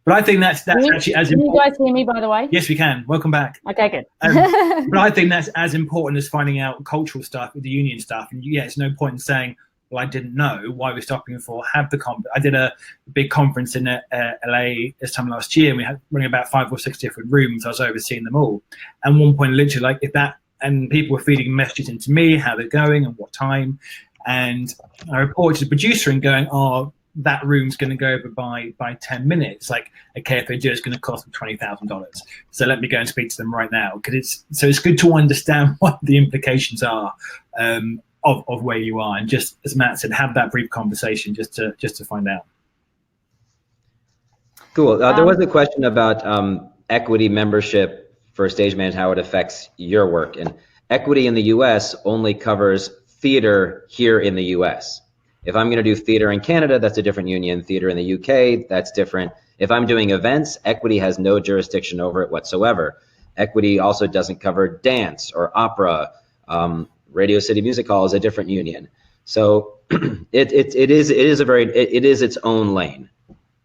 But I think that's actually as important. Can you guys hear me, by the way? Yes, we can. Welcome back. Okay, good. But I think that's as important as finding out cultural stuff with the union stuff. And it's no point in saying, well, I didn't know why we're stopping for. Have the I did a big conference in LA this time last year, and we had running about 5 or 6 different rooms. I was overseeing them all. And one point, literally, and people were feeding messages into me, how they're going and what time. And I reported to the producer and going, oh, that room's going to go over by 10 minutes. Like, okay, if they do, it's going to cost them $20,000. So let me go and speak to them right now. Because it's good to understand what the implications are of where you are. And just as Matt said, have that brief conversation just to find out. Cool. There was a question about equity membership for stage management, how it affects your work. And equity in the US only covers theater here in the US. If I'm going to do theater in Canada, that's a different union. Theater in the UK, that's different. If I'm doing events, equity has no jurisdiction over it whatsoever. Equity also doesn't cover dance or opera. Radio City Music Hall is a different union. So it is its own lane.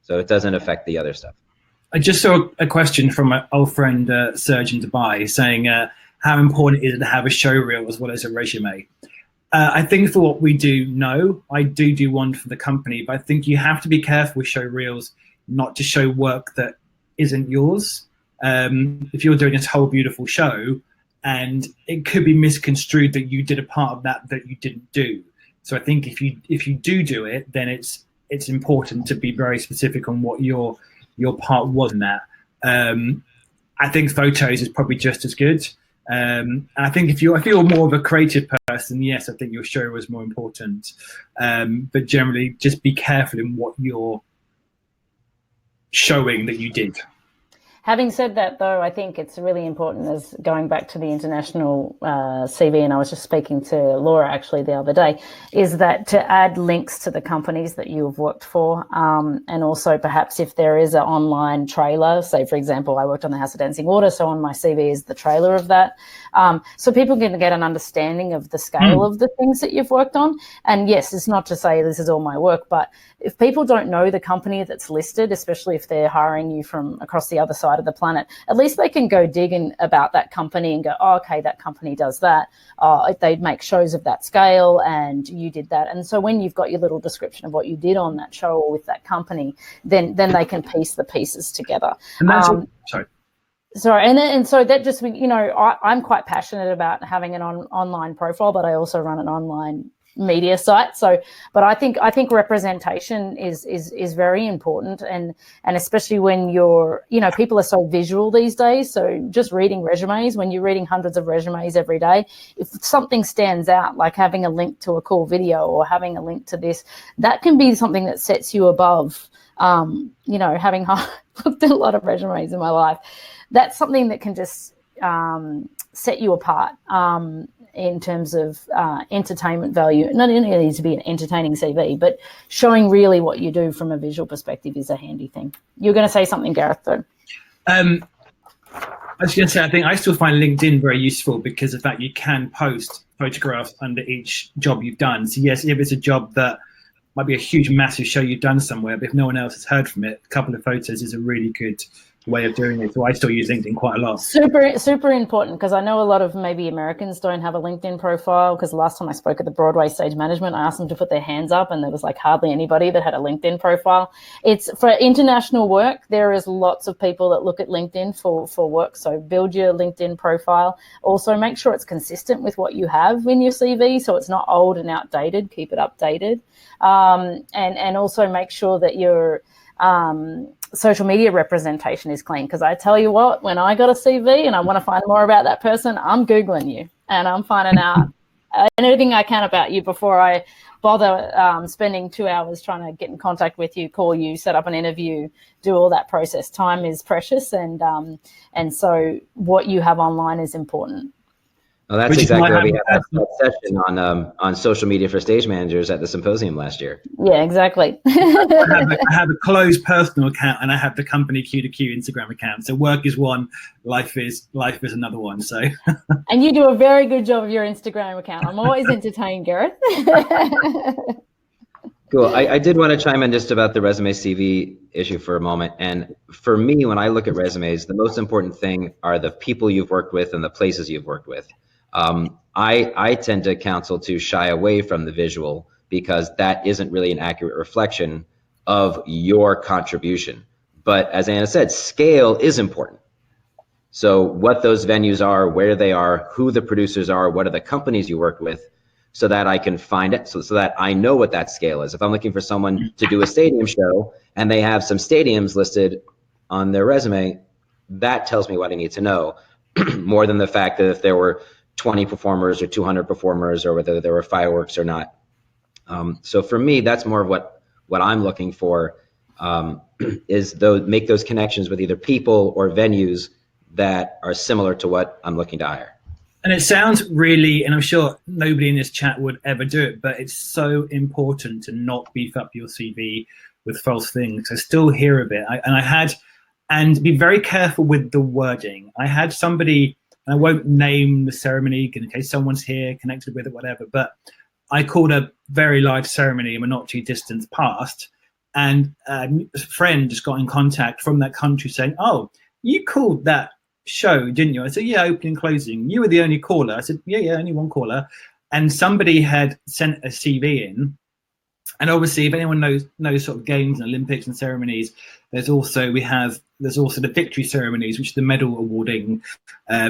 So it doesn't affect the other stuff. I just saw a question from my old friend Serge in Dubai saying, how important is it to have a show reel as well as a resume? I think for what we do, no. I do one for the company, but I think you have to be careful with show reels not to show work that isn't yours. If you're doing this whole beautiful show, and it could be misconstrued that you did a part of that you didn't do. So I think if you do it, then it's important to be very specific on what your part was in that. I think photos is probably just as good. And I think if you're more of a creative person, yes, I think your show was more important. But generally, just be careful in what you're showing that you did. Having said that, though, I think it's really important, as going back to the international CV, and I was just speaking to Laura actually the other day, is that to add links to the companies that you have worked for, and also perhaps if there is an online trailer, say, for example, I worked on the House of Dancing Water, so on my CV is the trailer of that. So people can get an understanding of the scale of the things that you've worked on. And yes, it's not to say this is all my work, but if people don't know the company that's listed, especially if they're hiring you from across the other side of the planet, at least they can go digging about that company and go, oh, okay, that company does that. They'd make shows of that scale and you did that. And so when you've got your little description of what you did on that show or with that company, then they can piece the pieces together. And that's Sorry, and so that just, I'm quite passionate about having an online profile, but I also run an online media site. So, but I think representation is very important, and especially when you're, people are so visual these days. So just reading resumes, when you're reading hundreds of resumes every day, if something stands out, like having a link to a cool video or having a link to this, that can be something that sets you above. Having looked at a lot of resumes in my life, that's something that can just set you apart in terms of entertainment value. Not only needs to be an entertaining CV, but showing really what you do from a visual perspective is a handy thing. You're going to say something, Gareth, though. I was going to say, I think I still find LinkedIn very useful because of that you can post photographs under each job you've done. So yes, if it's a job that might be a huge, massive show you've done somewhere, but if no one else has heard from it, a couple of photos is a really good way of doing it. So I still use LinkedIn quite a lot. Super important, because I know a lot of maybe Americans don't have a LinkedIn profile, because the last time I spoke at the Broadway Stage Management, I asked them to put their hands up and there was like hardly anybody that had a LinkedIn profile. It's for international work. There is lots of people that look at LinkedIn for work. So build your LinkedIn profile. Also make sure it's consistent with what you have in your CV, so it's not old and outdated. Keep it updated. And also make sure that your social media representation is clean, because I tell you what, when I got a CV and I want to find more about that person, I'm Googling you and I'm finding out anything I can about you before I bother spending 2 hours trying to get in contact with you, call you, set up an interview, do all that process. Time is precious, and so what you have online is important. Well, that's exactly why we had that session on social media for stage managers at the symposium last year. Yeah, exactly. I have a closed personal account, and I have the company Q2Q Instagram account. So work is one, life is another one. So. And you do a very good job of your Instagram account. I'm always entertained, Gareth. Cool. I did want to chime in just about the resume CV issue for a moment. And for me, when I look at resumes, the most important thing are the people you've worked with and the places you've worked with. I tend to counsel to shy away from the visual, because that isn't really an accurate reflection of your contribution. But as Anna said, scale is important. So what those venues are, where they are, who the producers are, what are the companies you work with, so that I can find it, so that I know what that scale is. If I'm looking for someone to do a stadium show and they have some stadiums listed on their resume, that tells me what I need to know, more than the fact that if there were 20 performers or 200 performers, or whether there were fireworks or not. So for me, that's more of what I'm looking for, is make those connections with either people or venues that are similar to what I'm looking to hire. And it sounds really, and I'm sure nobody in this chat would ever do it, but it's so important to not beef up your CV with false things. I still hear of it. And be very careful with the wording. I had somebody, and I won't name the ceremony in case someone's here connected with it, whatever, but I called a very large ceremony in a not too distant past, and a friend just got in contact from that country saying, "Oh, you called that show, didn't you?" I said, "Yeah, opening, closing. You were the only caller." I said, yeah, only one caller. And somebody had sent a CV in. And obviously, if anyone knows sort of games and Olympics and ceremonies, there's also the victory ceremonies, which is the medal awarding,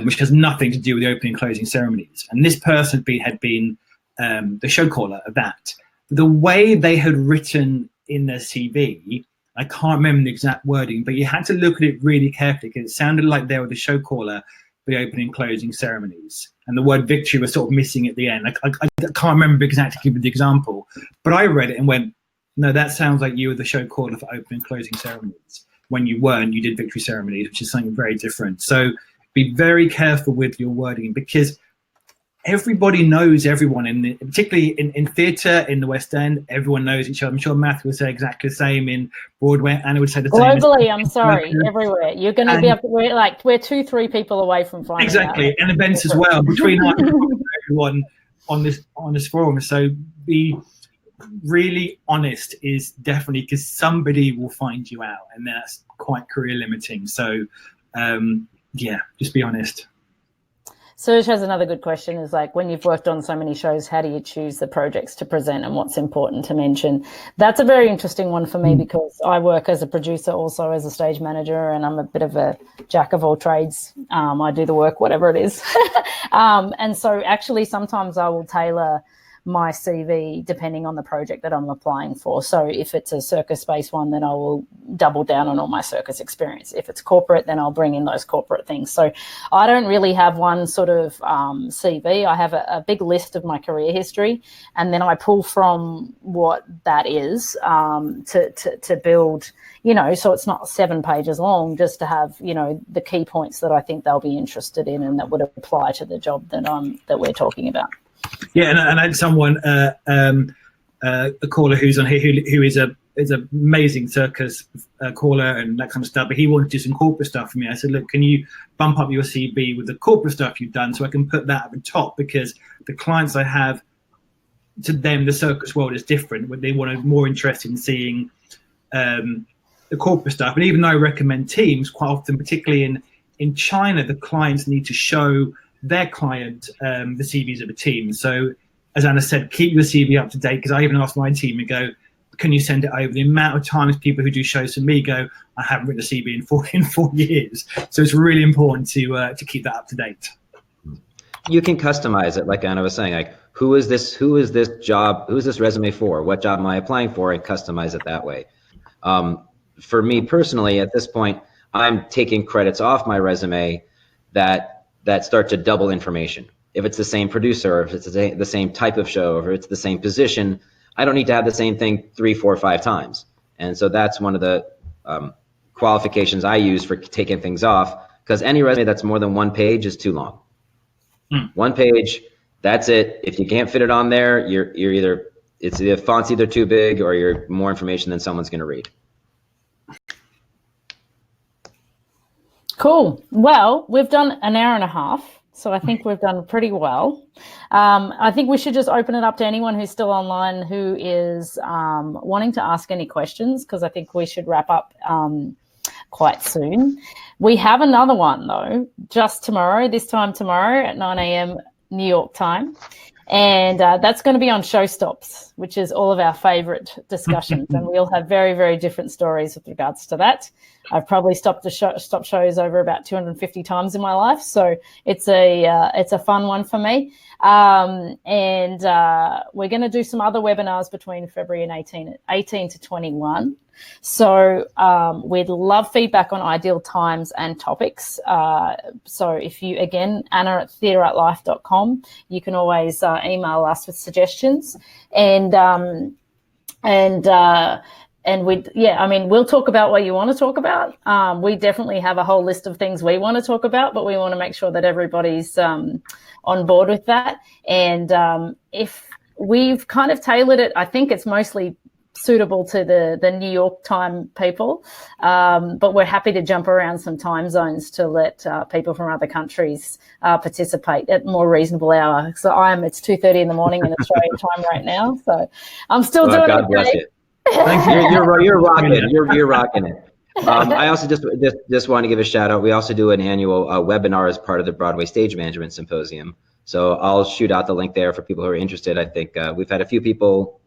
which has nothing to do with the opening and closing ceremonies. And this person had been the show caller of that. The way they had written in their CV, I can't remember the exact wording, but you had to look at it really carefully, because it sounded like they were the show caller for the opening and closing ceremonies. And the word victory was sort of missing at the end. I can't remember exactly the example, but I read it and went, no, that sounds like you were the show caller for opening and closing ceremonies. When you weren't, you did victory ceremonies, which is something very different. So be very careful with your wording, because everybody knows everyone, particularly in theatre, in the West End, everyone knows each other. I'm sure Matthew would say exactly the same in Broadway, and would say the same. Globally, I'm sorry, everywhere. You're going to be up, we're 2-3 people away from finding exactly, out. and events as well, between everyone on this forum. So be really honest is definitely, because somebody will find you out, and that's quite career limiting. So just be honest. Serge has another good question, is like, when you've worked on so many shows, how do you choose the projects to present and what's important to mention? That's a very interesting one for me, because I work as a producer, also as a stage manager, and I'm a bit of a jack of all trades. I do the work, whatever it is. And so actually sometimes I will tailor my CV depending on the project that I'm applying for. So if it's a circus-based one, then I will double down on all my circus experience. If it's corporate, then I'll bring in those corporate things. So I don't really have one sort of CV. I have a big list of my career history, and then I pull from what that is to build, so it's not 7 pages long, just to have, the key points that I think they'll be interested in and that would apply to the job that we're talking about. Yeah, and I had someone, a caller who's on here, who is an amazing circus caller and that kind of stuff, but he wanted to do some corporate stuff for me. I said, look, can you bump up your CV with the corporate stuff you've done, so I can put that at the top, because the clients I have, to them, the circus world is different. They want to more interested in seeing the corporate stuff. And even though I recommend Teams, quite often, particularly in China, the clients need to show their client the CVs of a team. So as Anna said, keep your CV up to date, because I even asked my team and go, can you send it over? The amount of times people who do shows for me go, I haven't written a CV in 4 years. So it's really important to keep that up to date. You can customize it, like Anna was saying, like who is this resume for? What job am I applying for? And customize it that way. For me personally, at this point, I'm taking credits off my resume that start to double information. If it's the same producer, or if it's the same type of show, or if it's the same position, I don't need to have the same thing 3, 4, 5 times. And so that's one of the qualifications I use for taking things off, because any resume that's more than 1 page is too long. 1 page, that's it. If you can't fit it on there, the font's either too big or you're more information than someone's going to read. Cool. Well, we've done an hour and a half, so I think we've done pretty well. I think we should just open it up to anyone who's still online who is wanting to ask any questions, because I think we should wrap up quite soon. We have another one, though, just tomorrow, this time tomorrow at 9 a.m. New York time. And that's going to be on Showstops, which is all of our favorite discussions. And we all have very, very different stories with regards to that. I've probably stopped shows over about 250 times in my life. So it's a fun one for me. And we're going to do some other webinars between February and 18 to 21. So we'd love feedback on ideal times and topics. So if you, again, Anna@theatreartlife.com, you can always email us with suggestions. And we'll talk about what you want to talk about. We definitely have a whole list of things we want to talk about, but we want to make sure that everybody's on board with that. And if we've kind of tailored it, I think it's mostly suitable to the New York time people, but we're happy to jump around some time zones to let people from other countries participate at more reasonable hour. So it's 2:30 in the morning in Australian time right now, so I'm still doing God okay. Bless you. You're rocking it. You're rocking it. I also just want to give a shout out. We also do an annual webinar as part of the Broadway Stage Management Symposium. So I'll shoot out the link there for people who are interested. I think we've had a few people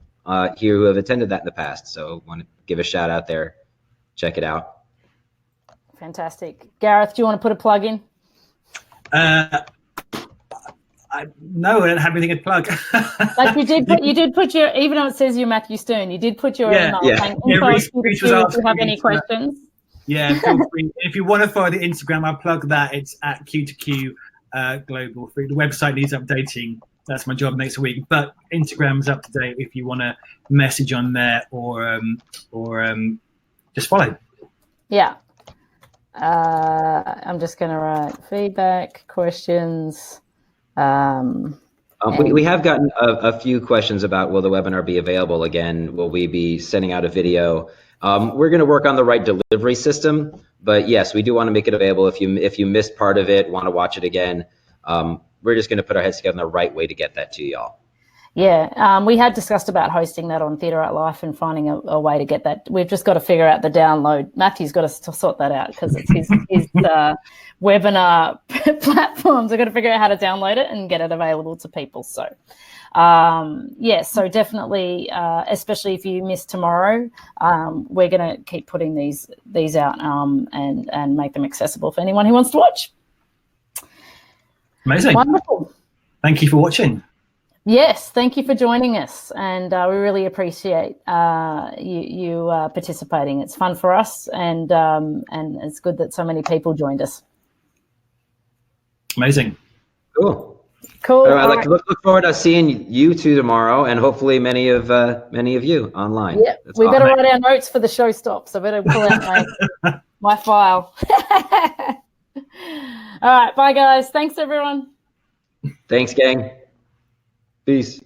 here who have attended that in the past. So I want to give a shout out there. Check it out. Fantastic. Gareth, do you want to put a plug in? No, I don't have anything to plug. Like you did put your, even though it says you're Matthew Stern, you did put your email. Yeah. If you have any questions. Yeah, feel free. If you want to follow the Instagram, I'll plug that. It's at Q2Q Global. The website needs updating. That's my job next week. But Instagram's up to date if you want to message on there or just follow. Yeah. I'm just going to write feedback, questions. We have gotten a few questions about, will the webinar be available again? Will we be sending out a video? We're going to work on the right delivery system, but yes, we do want to make it available. If you missed part of it, want to watch it again, we're just going to put our heads together on the right way to get that to y'all. Yeah, we had discussed about hosting that on Theatre Art Life and finding a way to get that. We've just got to figure out the download. Matthew's got to sort that out because it's his webinar platforms. I've got to figure out how to download it and get it available to people. So, so definitely, especially if you miss tomorrow, we're going to keep putting these out and make them accessible for anyone who wants to watch. Amazing. Wonderful. Thank you for watching. Yes, thank you for joining us, and we really appreciate you participating. It's fun for us, and it's good that so many people joined us. Amazing. Cool. All right, I'd like to look forward to seeing you two tomorrow, and hopefully many of you online. Yeah, we better write our notes for the show stops. I better pull out my file. All right, bye guys. Thanks everyone. Thanks, gang. Peace.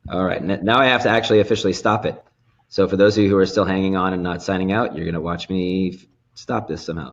All right, now I have to actually officially stop it. So for those of you who are still hanging on and not signing out, you're going to watch me stop this somehow.